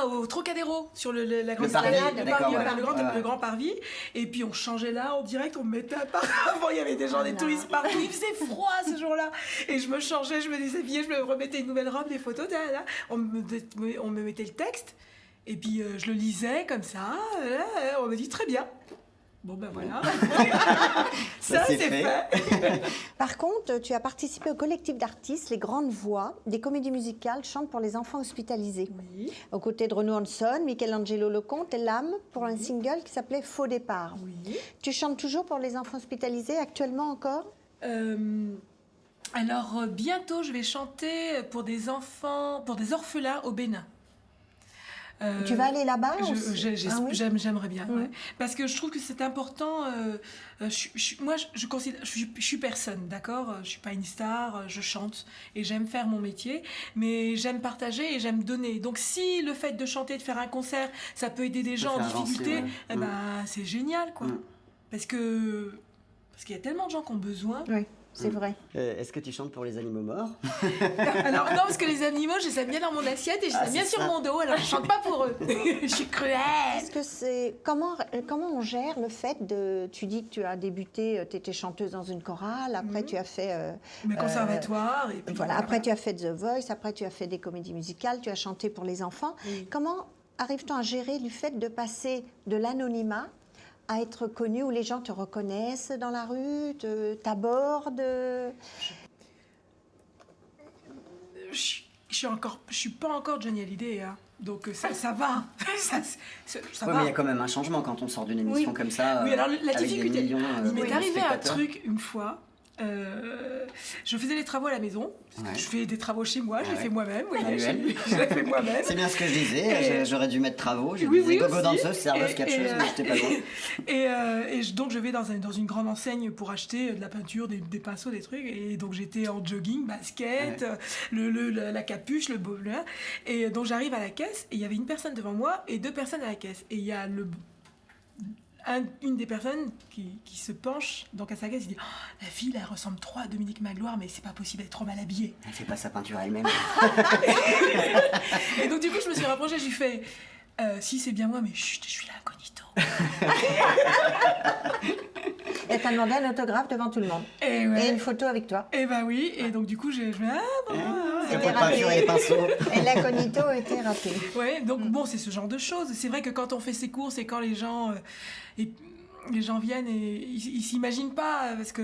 au Trocadéro, sur la grande parvis, salade, d'accord, ouais. le grand parvis. Et puis on changeait là en direct, on me mettait à part. Avant, il y avait des gens, des touristes partout, il faisait froid ce jour-là. Et je me changeais, je me déshabillais, je me remettais une nouvelle robe, des photos, là. On me mettait le texte. Et puis je le lisais comme ça, on me dit très bien. Bon ben voilà, ça c'est c'est fait. Par contre, tu as participé au collectif d'artistes Les Grandes Voix, des comédies musicales chantent pour les enfants hospitalisés. Oui, Aux côtés de Renaud Hanson, Michelangelo Lecomte et Lame pour un single qui s'appelait Faux départ. oui. Tu chantes toujours pour les enfants hospitalisés, actuellement encore? Alors bientôt je vais chanter pour des enfants, pour des orphelins au Bénin. Tu vas aller là-bas ou c'est- Ah oui J'aimerais bien, ouais. Parce que je trouve que c'est important. Moi, je suis personne, d'accord. Je suis pas une star, je chante et j'aime faire mon métier, mais j'aime partager et j'aime donner. Donc, si le fait de chanter, de faire un concert, ça peut aider des gens en faire avancer, difficulté, ouais. eh ben, c'est génial, quoi. Parce qu'il y a tellement de gens qui ont besoin. Oui, c'est vrai. Est-ce que tu chantes pour les animaux morts? Alors, non, parce que les animaux, je les aime bien dans mon assiette et je les Ah, aime bien c'est sur ça. mon dos, alors je chante pas pour eux. Je suis cruelle. Est-ce que c'est comment on gère le fait de tu dis que tu as débuté, tu étais chanteuse dans une chorale, après tu as fait Mes conservatoires et puis voilà, après tu as fait The Voice, après tu as fait des comédies musicales, tu as chanté pour les enfants. Oui. Comment arrive-t-on à gérer le fait de passer de l'anonymat à être connu où les gens te reconnaissent dans la rue, t'abordent? Je suis pas encore Johnny Hallyday, hein. Donc ça va. ça Ouais, va. mais il y a quand même un changement quand on sort d'une émission Oui. comme ça. Oui, alors la avec des difficulté, millions, il m'est de arrivé un spectateurs. truc une fois. Je faisais les travaux à la maison. Ouais. Je fais des travaux chez moi, je les Ouais. fais moi-même. Oui, Manuel. je les fais moi-même. C'est bien ce que je disais, Et- j'aurais dû mettre travaux, je Oui, disais oui, gogo aussi. danseuse, serveuse, Et- catcheuse, et, mais j'étais pas loin. Donc je vais dans une grande enseigne pour acheter de la peinture, des pinceaux, des trucs. Et donc j'étais en jogging, basket, la capuche, le beau bleu. Et donc j'arrive à la caisse et il y avait une personne devant moi et 2 personnes à la caisse. Et il y a une des personnes qui se penche donc à sa caisse et dit oh, la fille elle ressemble trop à Dominique Magloire mais c'est pas possible, elle est trop mal habillée. Elle fait pas sa peinture elle-même. Et donc du coup je me suis rapprochée, je lui fais si c'est bien moi mais chut, je suis là incognito. Elle t'a t'a demandé un autographe devant tout le monde. Et, ouais. Et une photo avec toi. Et bah oui, et donc du coup, je me dis, C'est pour peinture et les pinceaux. Et l'incognito était raté. Ouais, donc bon, c'est ce genre de choses. C'est vrai que quand on fait ses courses et quand les gens viennent et ils s'imaginent pas, parce que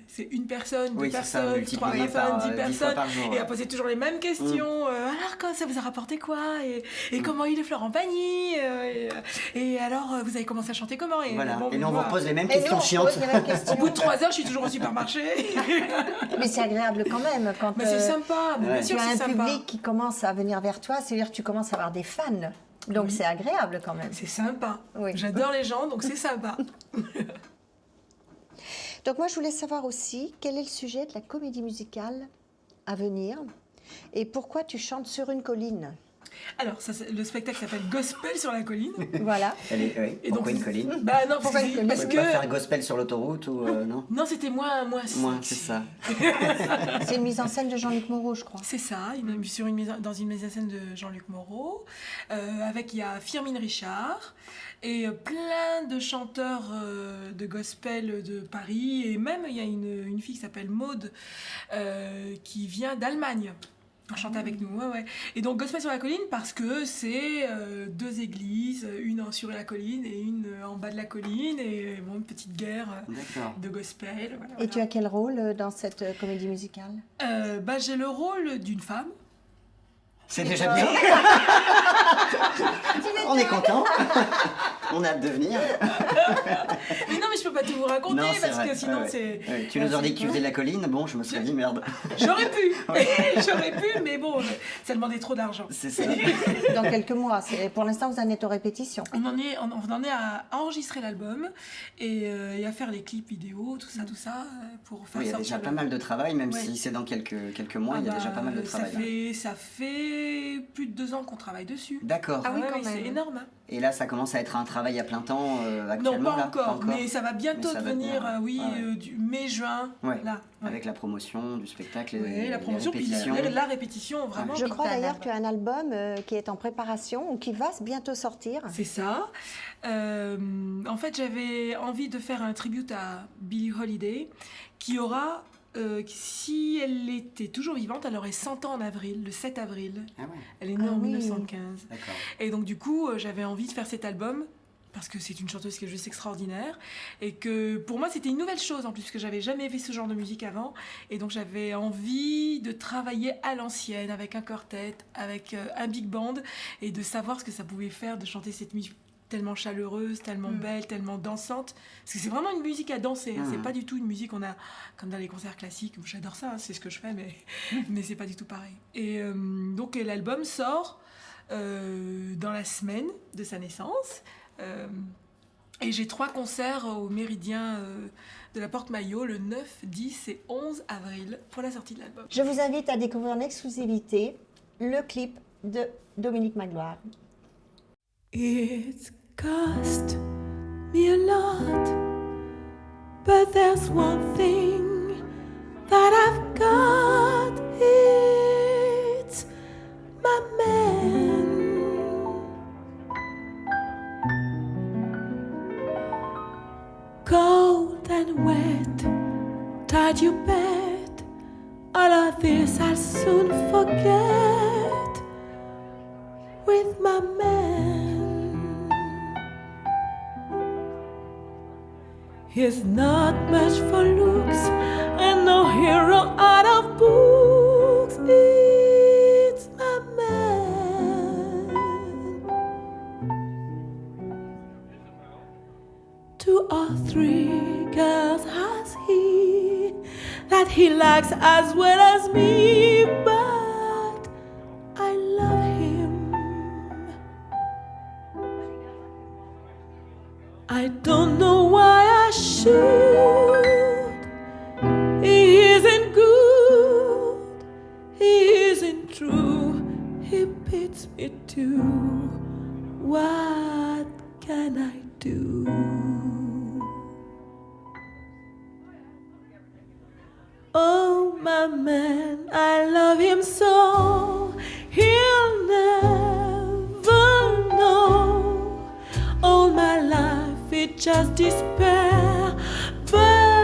c'est une personne, deux Oui, c'est ça, personnes, multiplié trois personnes, par, 10 10 fois personnes, par jour, et ouais. à poser toujours les mêmes questions. Alors, quand ça vous a rapporté quoi? Et comment il est Florent Pagny? Et alors, vous avez commencé à chanter comment? Et, Voilà. bon, Et nous, on vous voilà. repose les mêmes Et nous, questions on chiantes. pose les mêmes Au questions. bout de 3 heures, je suis toujours au supermarché. Mais c'est agréable quand même. Quand Mais c'est sympa, mais bien Ouais. tu sûr as c'est un sympa. public qui commence à venir vers toi, c'est-à-dire que tu commences à avoir des fans. Donc Oui. c'est agréable quand même. C'est sympa. Oui. J'adore les gens, donc c'est sympa. Donc moi je voulais savoir aussi quel est le sujet de la comédie musicale à venir et pourquoi tu chantes sur une colline. Alors, le spectacle s'appelle Gospel sur la colline. Voilà. Oui. Et Pourquoi donc, une colline? Bah non, Pourquoi une colline parce Vous pouvez pas que... faire gospel sur l'autoroute ou non? Non, c'était moins Moins, c'est ça. C'est une mise en scène de Jean-Luc Moreau, je crois. C'est ça, dans une mise en scène de Jean-Luc Moreau. Il y a Firmin Richard et plein de chanteurs de gospel de Paris. Et même, il y a une fille qui s'appelle Maude qui vient d'Allemagne. Pour chanter avec nous, ouais. Et donc Gospel sur la colline parce que c'est 2 églises, une sur la colline et une en bas de la colline, et bon, une petite guerre D'accord. de gospel. Voilà, Et tu as quel rôle dans cette comédie musicale? J'ai le rôle d'une femme. C'est déjà bien. On est content. On a hâte de venir. Mais non, mais je peux pas tout vous raconter Non, c'est parce vrai. que sinon Ouais. c'est... Ouais, tu nous aurais dit que tu faisais de la colline, bon, je me serais dit merde. J'aurais pu, mais bon, ça demandait trop d'argent. C'est ça. Dans quelques mois. Pour l'instant, vous en êtes aux répétitions. On en est à enregistrer l'album et à faire les clips vidéo, tout ça, pour faire Oui, il y a sortir déjà le- pas mal de travail, même Ouais. si c'est dans quelques mois, Ah il y a bah, déjà pas mal de travail. Ça fait plus de 2 ans qu'on travaille dessus. D'accord. Ah oui, quand même. C'est énorme. Hein. Et là, ça commence à être un travail à plein temps Non, actuellement pas là, encore, mais ça va bientôt Mais ça va devenir, venir. oui, Ah ouais. du mai-juin, Ouais. là. Ouais. Avec la promotion du spectacle, Ouais, les la promotion, puis répétitions. la répétition, vraiment. Je crois t'as un d'ailleurs que tu as un album qui est en préparation ou qui va bientôt sortir. C'est ça. En fait, j'avais envie de faire un tribute à Billie Holiday, qui aura, si elle était toujours vivante, elle aurait 100 ans en avril, le 7 avril. Ah ouais, Elle est née Ah en oui. 1915. d'accord. Et donc, du coup, j'avais envie de faire cet album, parce que c'est une chanteuse qui est juste extraordinaire, et que pour moi, c'était une nouvelle chose, en plus, que j'avais jamais fait ce genre de musique avant. Et donc, j'avais envie de travailler à l'ancienne, avec un quartet, avec un big band, et de savoir ce que ça pouvait faire de chanter cette musique tellement chaleureuse, tellement belle, tellement dansante. Parce que c'est vraiment une musique à danser, hein. C'est pas du tout une musique qu'on a comme dans les concerts classiques. J'adore ça, hein, c'est ce que je fais, mais c'est pas du tout pareil. Et donc l'album sort dans la semaine de sa naissance. Et j'ai 3 concerts au Méridien de la Porte-Maillot le 9, 10 et 11 avril pour la sortie de l'album. Je vous invite à découvrir en exclusivité le clip de Dominique Magloire. It's cost me a lot, but there's one thing that I've got. It's my man. Cold and wet, tied you bed. All of this I'll soon forget with my man. He's not much for looks and no hero out of books. It's my man. 2 or 3 girls has he that he likes as well as me, but I love him. I don't know why I should. He isn't good, he isn't true, he beats me too. What can I do? Oh, my man, I love him so. He'll never know. All my life, it's just despair. But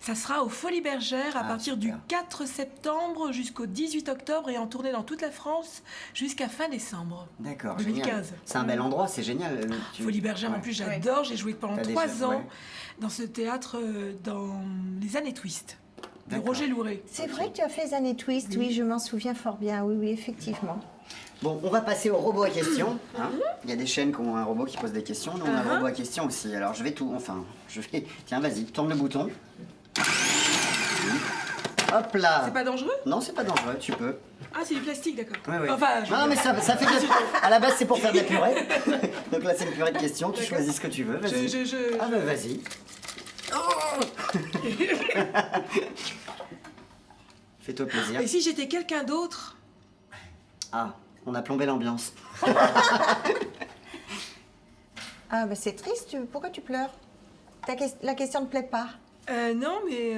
Ça sera aux Folies Bergères à Ah, partir super. du 4 septembre jusqu'au 18 octobre et en tournée dans toute la France jusqu'à fin décembre. D'accord, 2015. génial. C'est un bel endroit, c'est génial. Folies Bergères, Ouais. en plus, j'adore. J'ai joué pendant T'as 3 déjà- ans ouais. dans ce théâtre dans les années Twist de D'accord. Roger Louret. C'est vrai que tu as fait les années Twist, oui, je m'en souviens fort bien, oui, effectivement. Bon, on va passer au robot à questions. Hein. Il y a des chaînes qui ont un robot qui pose des questions. Nous, on a un robot à questions aussi. Alors, je vais tout... Enfin, je vais... Tiens, vas-y, tourne le bouton. Hop là. C'est pas dangereux? Non, c'est pas dangereux, tu peux. Ah, c'est du plastique, d'accord. Oui, oui. Enfin, je veux non, mais dire, ça fait de... À la base, c'est pour faire de la purée. Donc là, c'est une purée de questions. Tu choisis ce que tu veux. Vas-y. Ah, bah, vas-y. Fais-toi plaisir. Et si j'étais quelqu'un d'autre? Ah, on a plombé l'ambiance. Ah, bah c'est triste, pourquoi tu pleures? La question ne plaît pas. Non, mais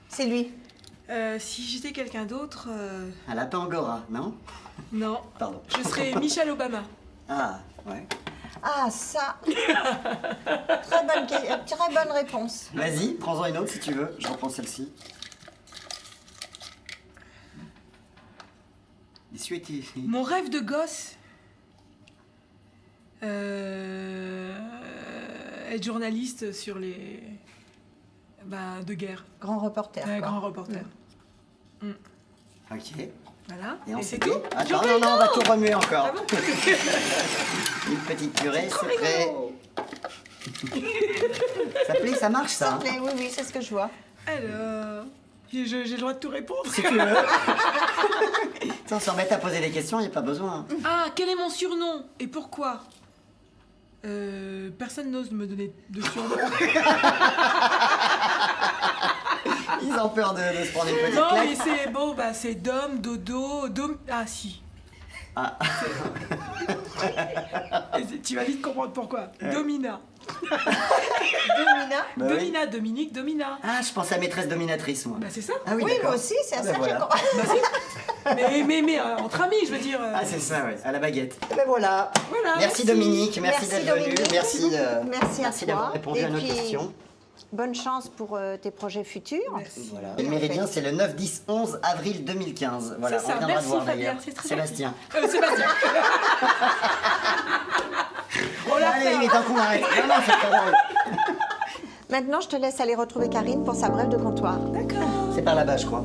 C'est lui. si j'étais quelqu'un d'autre, Un lapin angora, non? non. Pardon. Je serais Michelle Obama. Ah, ouais. Ah, ça. Très bonne réponse. Vas-y, prends-en une autre si tu veux. Je reprends celle-ci. Les cieux étaient... Mon rêve de gosse, être journaliste sur les de guerre, Grand reporter. un quoi. grand reporter. Ok. Voilà. Et on c'est s'est tout. Attends, non, on va tout remuer encore. Une petite purée, Trop c'est prêt. rigolo. Ça plaît, ça marche ça, hein? Mais oui, c'est ce que je vois. Alors, j'ai le droit de tout répondre. Si tu veux. Sans se remettre à poser des questions, il n'y a pas besoin. Ah, quel est mon surnom et pourquoi? Personne n'ose me donner de surnom. Ils ont peur de se prendre une petite Non, claque. mais c'est bon, c'est Dom, Dodo, Dom. Ah, si. Ah. Tu vas vite comprendre pourquoi. Domina. Domina. Bah oui. Domina, Dominique, Domina. Ah, je pensais à maîtresse dominatrice, moi. Bah, c'est ça. Ah oui, Oui, d'accord. moi aussi, c'est à Ah, ça ben que j'ai voilà. compris. Bah, si. mais entre amis, je veux dire. Ah, c'est ça, ouais, à la baguette. Et ben voilà. Voilà, Merci merci. Dominique, merci d'être venu. Dominique. Merci, Merci à toi. d'avoir répondu Et à nos puis, questions. Bonne chance pour tes projets futurs. Merci. Voilà. Et le Méridien, c'est le 9, 10, 11 avril 2015. Voilà, C'est on ça. viendra Merci, te voir Fabien, d'ailleurs. c'est très Sébastien. Sébastien. On l'a Allez, fait. il est temps qu'on arrête. Non, non, c'est pas drôle. Maintenant, je te laisse aller retrouver Karine pour sa brève de comptoir. D'accord. C'est par là-bas, je crois.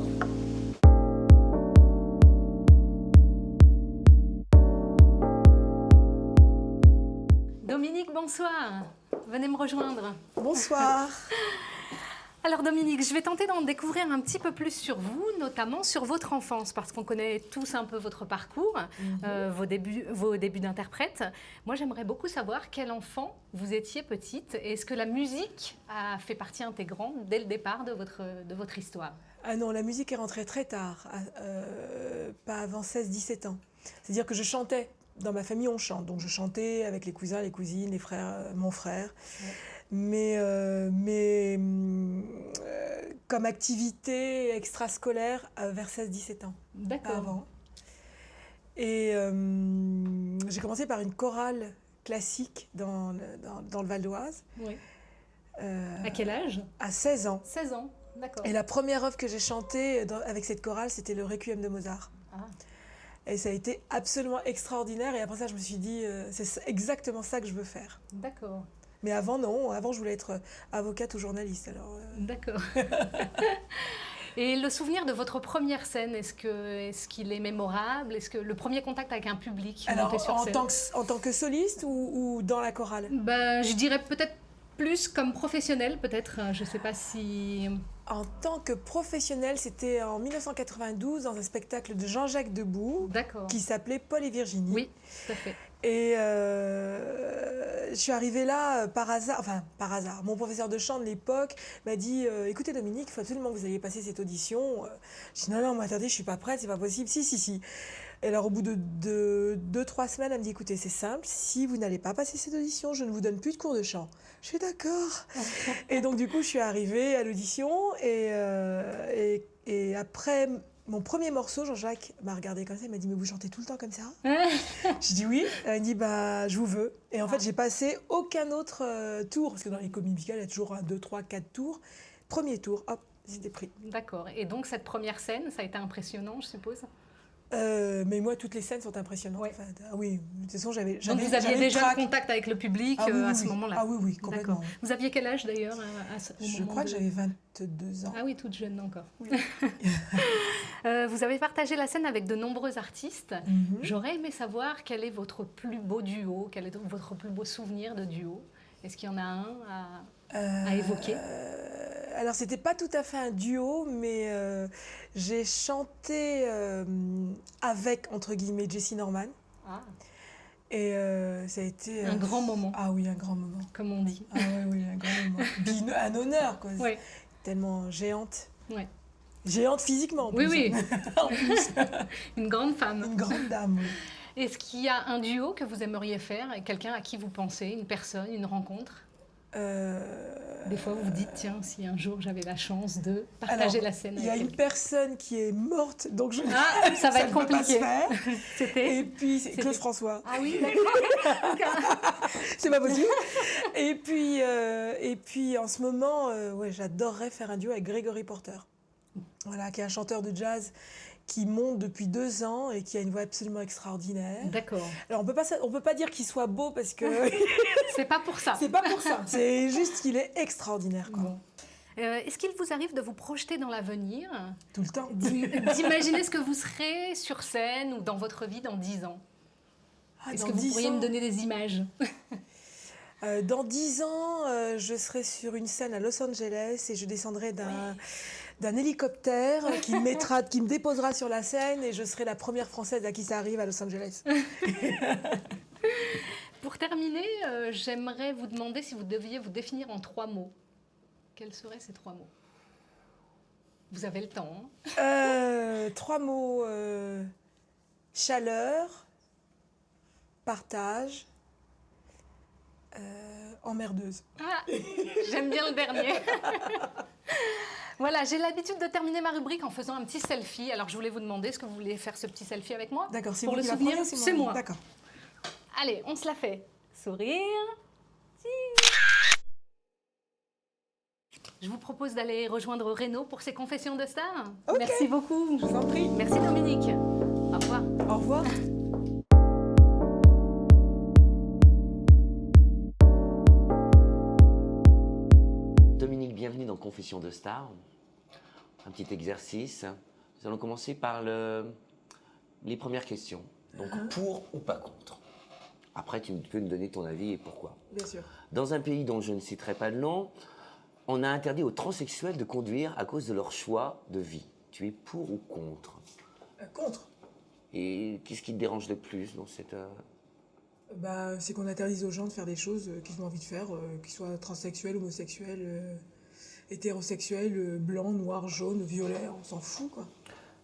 Dominique, bonsoir. Venez me rejoindre. Bonsoir. Alors Dominique, je vais tenter d'en découvrir un petit peu plus sur vous, notamment sur votre enfance, parce qu'on connaît tous un peu votre parcours, vos débuts d'interprète. Moi, j'aimerais beaucoup savoir quel enfant vous étiez petite, et est-ce que la musique a fait partie intégrante dès le départ de votre histoire? Ah non, la musique est rentrée très tard, pas avant 16-17 ans. C'est-à-dire que je chantais. Dans ma famille, on chante. Donc je chantais avec les cousins, les cousines, les frères, mon frère. Ouais. Mais comme activité extrascolaire vers 16-17 ans. D'accord. Pas avant. Et j'ai commencé par une chorale classique dans le Val d'Oise. Oui. À quel âge? À 16 ans. 16 ans, d'accord. Et la première œuvre que j'ai chantée avec cette chorale, c'était le Requiem de Mozart. Ah. Et ça a été absolument extraordinaire. Et après ça, je me suis dit, c'est exactement ça que je veux faire. D'accord. Mais avant, non. Avant, je voulais être avocate ou journaliste. Alors, D'accord. Et le souvenir de votre première scène, est-ce qu'il est mémorable? Est-ce que le premier contact avec un public? Alors, sur scène, en tant que soliste ou dans la chorale? Ben, je dirais peut-être plus comme professionnel, peut-être. Je ne sais pas si... En tant que professionnel, c'était en 1992 dans un spectacle de Jean-Jacques Debout qui s'appelait Paul et Virginie. Oui, tout à fait. Et je suis arrivée là par hasard. Mon professeur de chant de l'époque m'a dit écoutez Dominique, il faut absolument que vous alliez passer cette audition. Je dis non, mais attendez, je suis pas prête, c'est pas possible. Si. Et alors au bout de 2-3 semaines, elle me dit écoutez, c'est simple, si vous n'allez pas passer cette audition, je ne vous donne plus de cours de chant. Je suis d'accord. Et donc du coup, je suis arrivée à l'audition et après mon premier morceau, Jean-Jacques m'a regardé comme ça, il m'a dit mais vous chantez tout le temps comme ça? J'ai dit oui. Elle m'a dit bah je vous veux. Et en fait, j'ai passé aucun autre tour parce que dans les comédies musicales, il y a toujours 1, 2, 3, 4 tours. premier tour, hop, c'était pris. D'accord. Et donc, cette première scène, ça a été impressionnant, je suppose? Mais moi, toutes les scènes sont impressionnantes. Ouais. Enfin, ah oui, de toute façon, j'avais Donc, vous aviez le déjà trac. le contact avec le public Ah oui, à oui, ce oui. moment-là? Ah oui, oui, complètement. D'accord. Vous aviez quel âge, d'ailleurs, au Je moment crois que de- j'avais 22 ans. Ah oui, toute jeune encore. Vous avez partagé la scène avec de nombreux artistes. Mhm. J'aurais aimé savoir quel est votre plus beau duo, quel est votre plus beau souvenir de duo. Est-ce qu'il y en a un à évoquer? Alors, c'était pas tout à fait un duo, mais j'ai chanté avec, entre guillemets, Jessie Norman. Ah, Et ça a été... un grand moment, Ah oui, un grand moment. comme on dit. Ah oui, oui, un grand moment. Puis un honneur, quoi. Ouais. Tellement géante. Ouais. Géante physiquement, en Oui, plus. oui, En plus, une grande femme. une grande dame, oui. Est-ce qu'il y a un duo que vous aimeriez faire et quelqu'un à qui vous pensez, une personne, une rencontre? Des fois, vous vous dites, tiens, si un jour j'avais la chance de partager Alors, la scène il y a avec une quelqu'un. personne qui est morte, donc je... Ah, ça va être ne peut pas se compliqué. faire. C'était Et puis, c'est C'était- Claude François. Ah oui, d'accord. C'est pas possible. Et puis en ce moment, ouais, j'adorerais faire un duo avec Gregory Porter. Voilà, qui est un chanteur de jazz qui monte depuis 2 ans et qui a une voix absolument extraordinaire. D'accord. Alors, on peut pas dire qu'il soit beau parce que C'est pas pour ça. c'est pas pour ça. C'est juste qu'il est extraordinaire, quoi. Bon. Est-ce qu'il vous arrive de vous projeter dans l'avenir, Tout le temps. d'imaginer ce que vous serez sur scène ou dans votre vie dans 10 ans? Ah, Est-ce dans que vous 10 pourriez ans, me donner des images? dans 10 ans, je serai sur une scène à Los Angeles et je descendrai d'un hélicoptère qui me déposera sur la scène et je serai la première Française à qui ça arrive à Los Angeles. Pour terminer, j'aimerais vous demander si vous deviez vous définir en 3 mots. Quels seraient ces 3 mots? Vous avez le temps. 3 mots, chaleur, partage, emmerdeuse. Ah, j'aime bien le dernier. Voilà, j'ai l'habitude de terminer ma rubrique en faisant un petit selfie. Alors, je voulais vous demander, est-ce que vous voulez faire ce petit selfie avec moi? D'accord, c'est Pour vous le qui la souvenir, prenez, c'est moi. D'accord. Allez, on se la fait. Sourire. Je vous propose d'aller rejoindre Renaud pour ses confessions de star. Ok. Merci beaucoup. Je vous en prie. Merci Dominique. Au revoir. Au revoir. Dominique, bienvenue dans Confession de Star. Un petit exercice. Nous allons commencer par les premières questions. Donc, pour ou pas contre. Après, tu peux nous donner ton avis et pourquoi. Bien sûr. Dans un pays dont je ne citerai pas le nom, on a interdit aux transsexuels de conduire à cause de leur choix de vie. Tu es pour ou contre? Contre. Et qu'est-ce qui te dérange le plus dans cette... C'est qu'on interdise aux gens de faire des choses qu'ils ont envie de faire, qu'ils soient transsexuels, homosexuels, hétérosexuels, blancs, noirs, jaunes, violets, on s'en fout, quoi.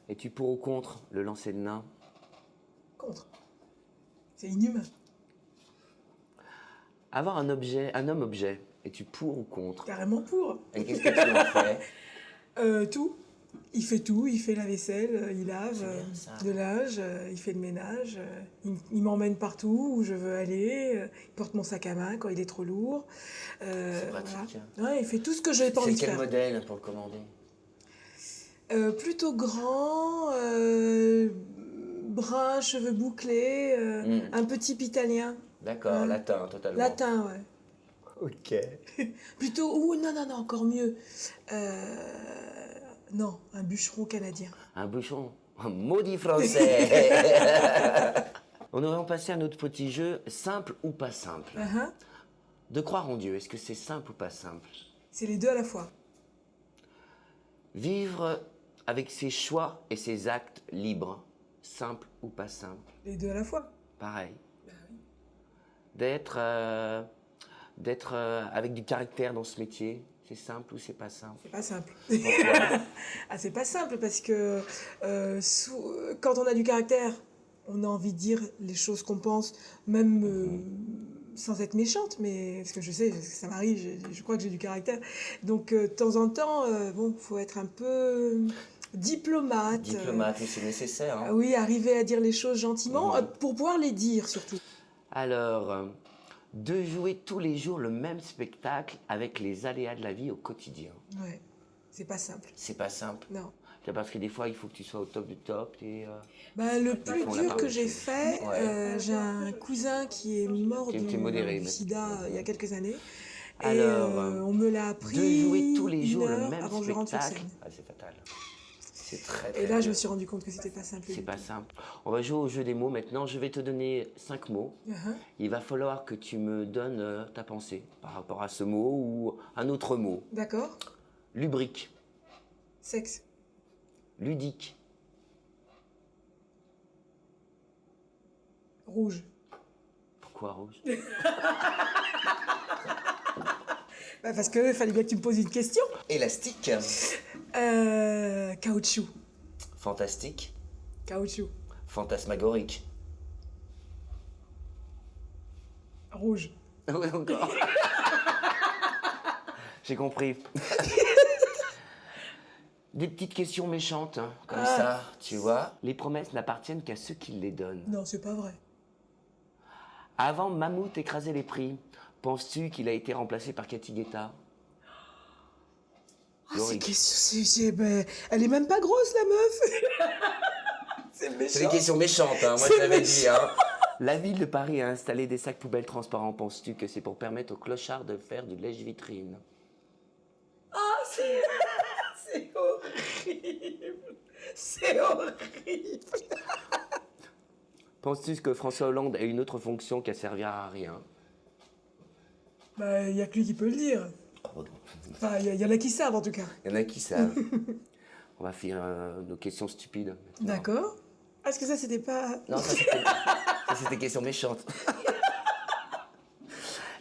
Es-tu pour ou contre le lancer de nain? Contre. C'est inhumain. Avoir un homme-objet, es-tu pour ou contre? Carrément pour. Et qu'est-ce que tu en fais? Tout. Il fait tout, il fait la vaisselle, il lave, C'est bien, ça. le linge, il fait le ménage, il m'emmène partout où je veux aller, il porte mon sac à main quand il est trop lourd. C'est pratique. Voilà. Ouais, il fait tout ce que je n'ai pas C'est envie de quel faire. modèle pour le commander? Plutôt grand, brun, cheveux bouclés, un peu type italien. D'accord, Ouais. latin, totalement. Latin, ouais. Ok. Plutôt, non, encore mieux. Non, un bûcheron canadien. Un bouchon. Un maudit français. On aurait passé à notre petit jeu, simple ou pas simple. Uh-huh. De croire en Dieu, est-ce que c'est simple ou pas simple? C'est les deux à la fois. Vivre avec ses choix et ses actes libres, simple ou pas simple? Les deux à la fois. Pareil. Bah oui. D'être avec du caractère dans ce métier, c'est simple ou c'est pas simple? C'est pas simple. Pourquoi? Ah, c'est pas simple parce que quand on a du caractère, on a envie de dire les choses qu'on pense, même sans être méchante, mais parce que je sais, ça m'arrive, je crois que j'ai du caractère. Donc de temps en temps, faut être un peu diplomate. Diplomate, mais c'est nécessaire. Hein. Oui, arriver à dire les choses gentiment Mhm. pour pouvoir les dire surtout. Alors, de jouer tous les jours le même spectacle avec les aléas de la vie au quotidien. Ouais. C'est pas simple. C'est pas simple. Non. Parce que des fois, il faut que tu sois au top du top. Le plus font la dur part que des j'ai choses. fait, Ouais. j'ai un cousin qui est mort Qui est du modéré, mais- sida il y a quelques années. Et Alors, on me l'a appris de jouer tous les jours une le heure même avant que je rentre sur spectacle, scène. c'est fatal. C'est très, très Et là, je dur. me suis rendu compte que c'était pas simple. C'est pas simple. On va jouer au jeu des mots maintenant. Je vais te donner 5 mots. Uh-huh. Il va falloir que tu me donnes ta pensée par rapport à ce mot ou un autre mot. D'accord. Lubrique, Sexe. ludique, Rouge. pourquoi rouge? Parce que fallait bien que tu me poses une question. Élastique, Caoutchouc. fantastique, Caoutchouc. fantasmagorique. Rouge. Oui, encore. J'ai compris. Des petites questions méchantes, hein, comme ça, tu vois. Les promesses n'appartiennent qu'à ceux qui les donnent. Non, c'est pas vrai. Avant Mammouth écraser les prix, penses-tu qu'il a été remplacé par Cathy Guetta? Ah, Laurie. elle est même pas grosse, la meuf. C'est méchant. C'est des questions méchantes, hein, moi je l'avais dit. Hein. La ville de Paris a installé des sacs poubelles transparents. Penses-tu que c'est pour permettre aux clochards de faire du lèche-vitrine? Ah, c'est horrible. C'est horrible. Penses-tu que François Hollande a une autre fonction qu'à servir à rien? Il y a que lui qui peut le dire. Enfin, il y en a qui savent, en tout cas. Il y en a qui savent. On va faire nos questions stupides. maintenant. D'accord. Est-ce que ça, c'était pas... Non, ça c'était questions méchantes.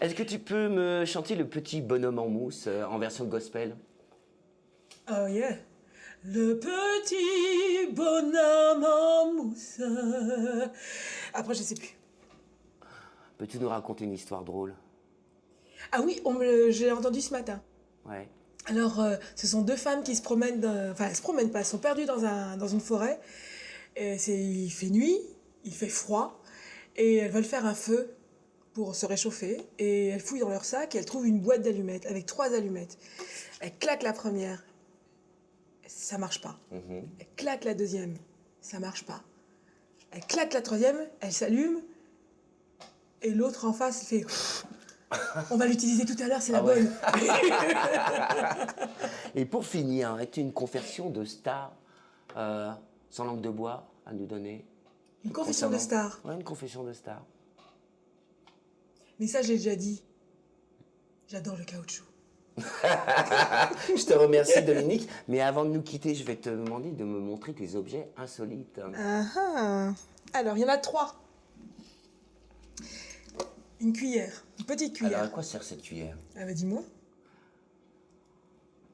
Est-ce que tu peux me chanter le petit bonhomme en mousse en version gospel? Oh yeah. Le petit bonhomme en mousse. Après, je sais plus. Peux-tu nous raconter une histoire drôle? Ah oui, j'ai entendu ce matin. Ouais. Alors, ce sont deux femmes qui se promènent, enfin, elles se promènent pas, elles sont perdues dans une forêt. Et il fait nuit, il fait froid, et elles veulent faire un feu pour se réchauffer. Et elles fouillent dans leur sac et elles trouvent une boîte d'allumettes avec 3 allumettes. Elles claquent la première, ça marche pas. Elles claquent la deuxième, ça marche pas. Elles claquent la troisième, elle s'allume, et l'autre en face fait... On va l'utiliser tout à l'heure, c'est la bonne. Et pour finir, as-tu une confession de star sans langue de bois à nous donner? Une confession de star. Ouais, une confession de star. Mais ça, je l'ai déjà dit. J'adore le caoutchouc. Je te remercie, Dominique. Mais avant de nous quitter, je vais te demander de me montrer tes objets insolites. Alors, il y en a 3. Une cuillère, une petite cuillère. Alors, à quoi sert cette cuillère? Ah bah dis-moi.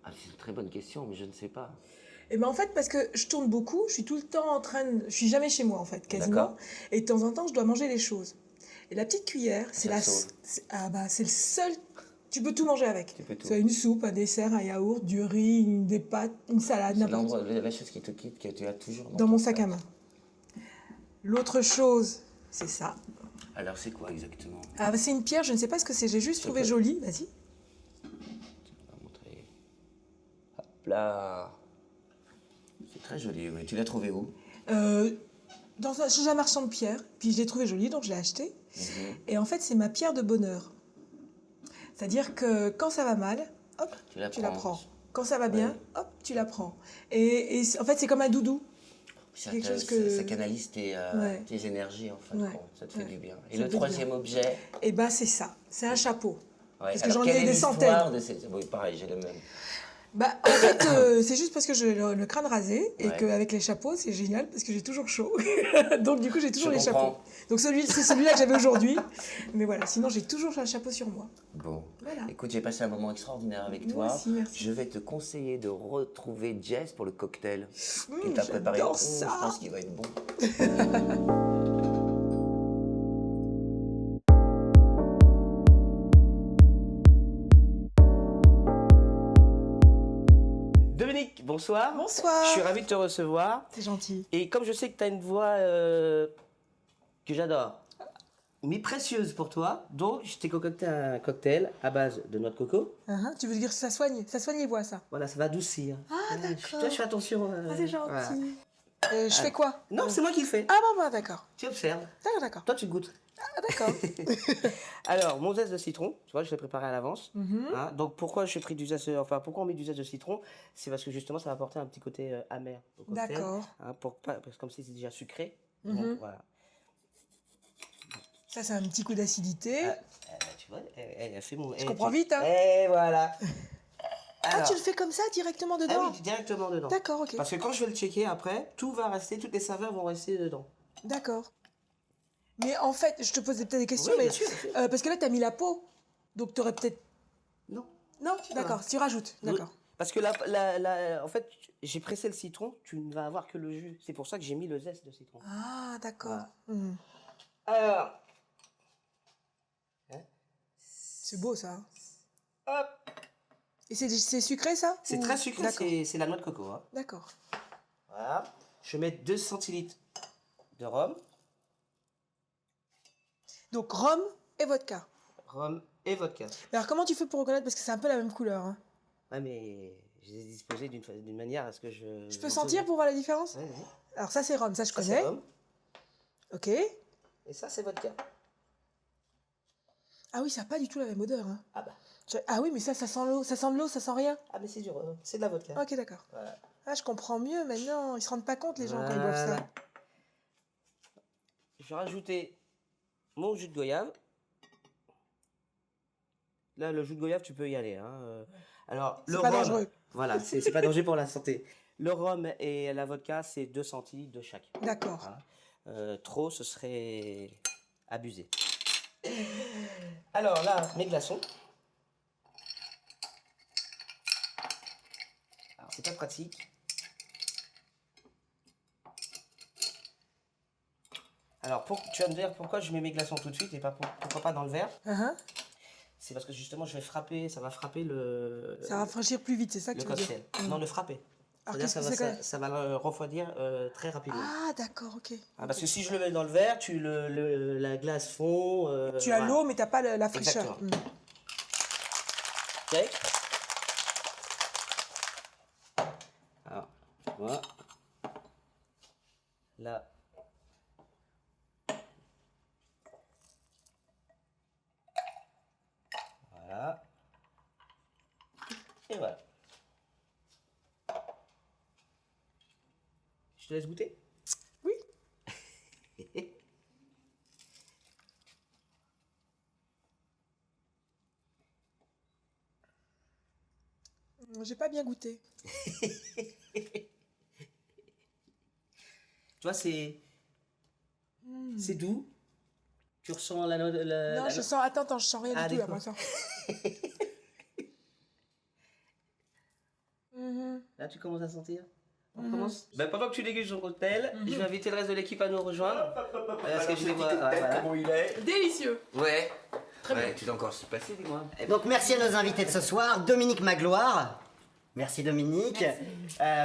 Ah, c'est une très bonne question, mais je ne sais pas. Eh ben en fait, parce que je tourne beaucoup, je suis tout le temps en train de... Je suis jamais chez moi, en fait, quasiment. D'accord. Et de temps en temps, je dois manger les choses. Et la petite cuillère, c'est Ça la... sauve. c'est le seul... Tu peux tout manger avec. Tu peux tout. Soit une soupe, un dessert, un yaourt, du riz, des pâtes, une salade, C'est n'importe quoi. l'endroit, la chose qui te quitte, que tu as toujours Dans ton mon sac à main. L'autre chose, c'est ça. Alors, c'est quoi exactement? Ah bah c'est une pierre, je ne sais pas ce que c'est, j'ai juste trouvé jolie. Vas-y. On va montrer. Hop là. C'est très joli, oui. Tu l'as trouvé où? Chez un marchand de pierres, puis je l'ai trouvé jolie, donc je l'ai acheté. Et en fait, c'est ma pierre de bonheur. C'est-à-dire que quand ça va mal, hop, tu la prends. Quand ça va bien, hop, tu la prends. Et en fait, c'est comme un doudou. Ça, quelque chose que- ça canalise tes énergies, en fait. Ouais. Ça te fait du bien. Et Ça le fait du troisième objet? Et bah c'est ça, c'est un chapeau. Ouais. Parce que Alors, j'en quelle ai est des l'histoire centaines. de ces... Oui, pareil, j'ai le même. Bah en fait, c'est juste parce que j'ai le crâne rasé et Ouais. qu'avec les chapeaux, c'est génial parce que j'ai toujours chaud. Donc du coup, j'ai toujours Je les comprends. chapeaux. Donc c'est celui-là que j'avais aujourd'hui. Mais voilà, sinon j'ai toujours un chapeau sur moi. Bon. Voilà. Écoute, j'ai passé un moment extraordinaire avec Moi toi. aussi, merci. Je vais te conseiller de retrouver Jess pour le cocktail qu'il t'a préparé. j'adore Oh, ça. je pense qu'il va être bon. Dominique, bonsoir. Bonsoir. Je suis ravi de te recevoir. C'est gentil. Et comme je sais que tu as une voix que j'adore, mais précieuse pour toi. Donc, je t'ai concocté un cocktail à base de noix de coco. Tu veux dire que ça soigne les voix, ça? Voilà, ça va adoucir. Ah, d'accord. Toi, je fais attention. Ah, c'est gentil. Voilà. Je fais quoi? Non, c'est moi qui le fais. Ah, bah, d'accord. Tu observes. D'accord. Toi, tu goûtes. Ah, d'accord. Alors, mon zeste de citron, tu vois, je l'ai préparé à l'avance. Mhm. Hein, donc, pourquoi pourquoi on met du zeste de citron? C'est parce que justement, ça va apporter un petit côté amer au cocktail. D'accord. Hein, parce que comme c'est déjà sucré. Mhm. Donc, voilà. Ça, c'est un petit coup d'acidité. Tu vois, elle fait mon. Je comprends vite, hein. Et voilà. Ah, tu le fais comme ça, directement dedans? Ah oui, directement dedans. D'accord, ok. Parce que quand je vais le checker après, tout va rester, toutes les saveurs vont rester dedans. D'accord. Mais en fait, je te posais peut-être des questions, Oui, mais bien sûr, bien sûr. parce que là, t'as mis la peau. Donc, t'aurais peut-être... Non. Non? D'accord, Voilà. tu rajoutes. D'accord. Parce que en fait, j'ai pressé le citron, tu ne vas avoir que le jus. C'est pour ça que j'ai mis le zeste de citron. Ah, d'accord. Voilà. Mhm. Alors, C'est beau, ça. Hein. hop, Et c'est sucré, ça? c'est Ou- très sucré, D'accord. c'est la noix de coco. Hein. D'accord. Voilà. Je mets 2 centilitres de rhum. Donc, rhum et vodka. Rhum et vodka. Mais alors, comment tu fais pour reconnaître? Parce que c'est un peu la même couleur. Hein. Ouais, mais je les ai disposés d'une manière à ce que je... Je peux sentir pour voir la différence? Ouais, vas-y. Alors, ça, c'est rhum. Ça, je Ça, c'est connais. rhum. Ok. Et ça, c'est vodka. Ah oui, ça n'a pas du tout la même odeur. Hein. Ah bah. Ah oui, mais ça sent l'eau. Ça sent de l'eau, ça sent rien. Ah, mais c'est du rhum. C'est de la vodka. Ok, d'accord. Voilà. Ah, je comprends mieux maintenant. Ils se rendent pas compte, les gens, quand ils boivent ça. Voilà. Je vais rajouter mon jus de goyave. Là, le jus de goyave, tu peux y aller. Hein. Alors, C'est le pas rhum, dangereux. Voilà, c'est pas dangereux pour la santé. Le rhum et la vodka, c'est 2 centilitres de chaque. D'accord. Voilà. Trop, ce serait abusé. Alors là, mes glaçons. Alors, c'est pas pratique. Alors, tu vas me dire pourquoi je mets mes glaçons tout de suite et pourquoi pas dans le verre. C'est parce que justement, ça va frapper le... Ça va rafraîchir plus vite, c'est ça que le tu veux dire? cocktail. Non, le frapper. Alors, C'est-à-dire qu'est-ce que c'est que ça va le refroidir très rapidement. Ah, d'accord, ok. Parce que si je le mets dans le verre, la glace fond. Tu as voilà. l'eau, mais t'as pas la fraîcheur. Exactement. Ok. Alors, voilà. Là. Voilà. Et voilà. Je te laisse goûter? Oui. J'ai pas bien goûté. Tu vois, c'est doux. Tu ressens la note. Non, je sens. Attends, je sens rien Ah, du tout là, d'accord. pour l'instant. Là, tu commences à sentir. On commence. Ben, pendant que tu dégustes ton cocktail, je vais inviter le reste de l'équipe à nous rejoindre. Parce que je les vois. Voilà. Comment il est? Délicieux. Ouais. Ouais, tu t'es encore passé, dis-moi. Et donc merci à nos invités de ce soir, Dominique Magloire. Merci Dominique.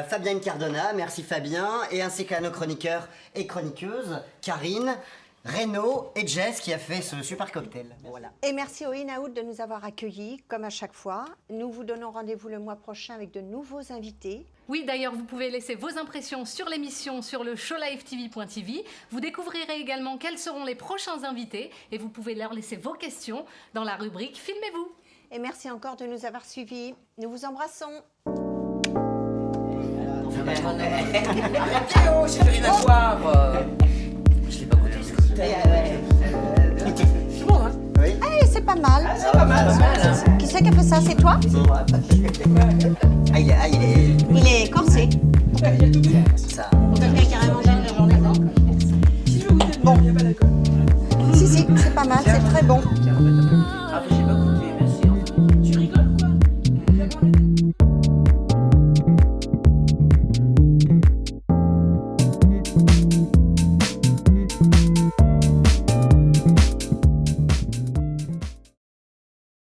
Fabienne Cardona, merci Fabien. Et ainsi qu'à nos chroniqueurs et chroniqueuses, Karine, Renaud et Jess qui a fait ce super cocktail. Voilà. Et merci au In-Out de nous avoir accueillis, comme à chaque fois. Nous vous donnons rendez-vous le mois prochain avec de nouveaux invités. Oui, d'ailleurs, vous pouvez laisser vos impressions sur l'émission sur le showlivetv.tv. Vous découvrirez également quels seront les prochains invités et vous pouvez leur laisser vos questions dans la rubrique Filmez-vous. Et merci encore de nous avoir suivis. Nous vous embrassons. Théo, j'ai rien à voir. Je l'ai pas goûté. C'est bon, hein? Eh, c'est pas mal. C'est pas mal, c'est mal, hein. Qui c'est qui a fait ça? C'est toi? Ah, Il est corsé. Ça. Quelqu'un qui a mangé une journée, non? Si je veux goûter, bon, il n'y a pas d'alcool. Si, c'est pas mal, c'est très bon.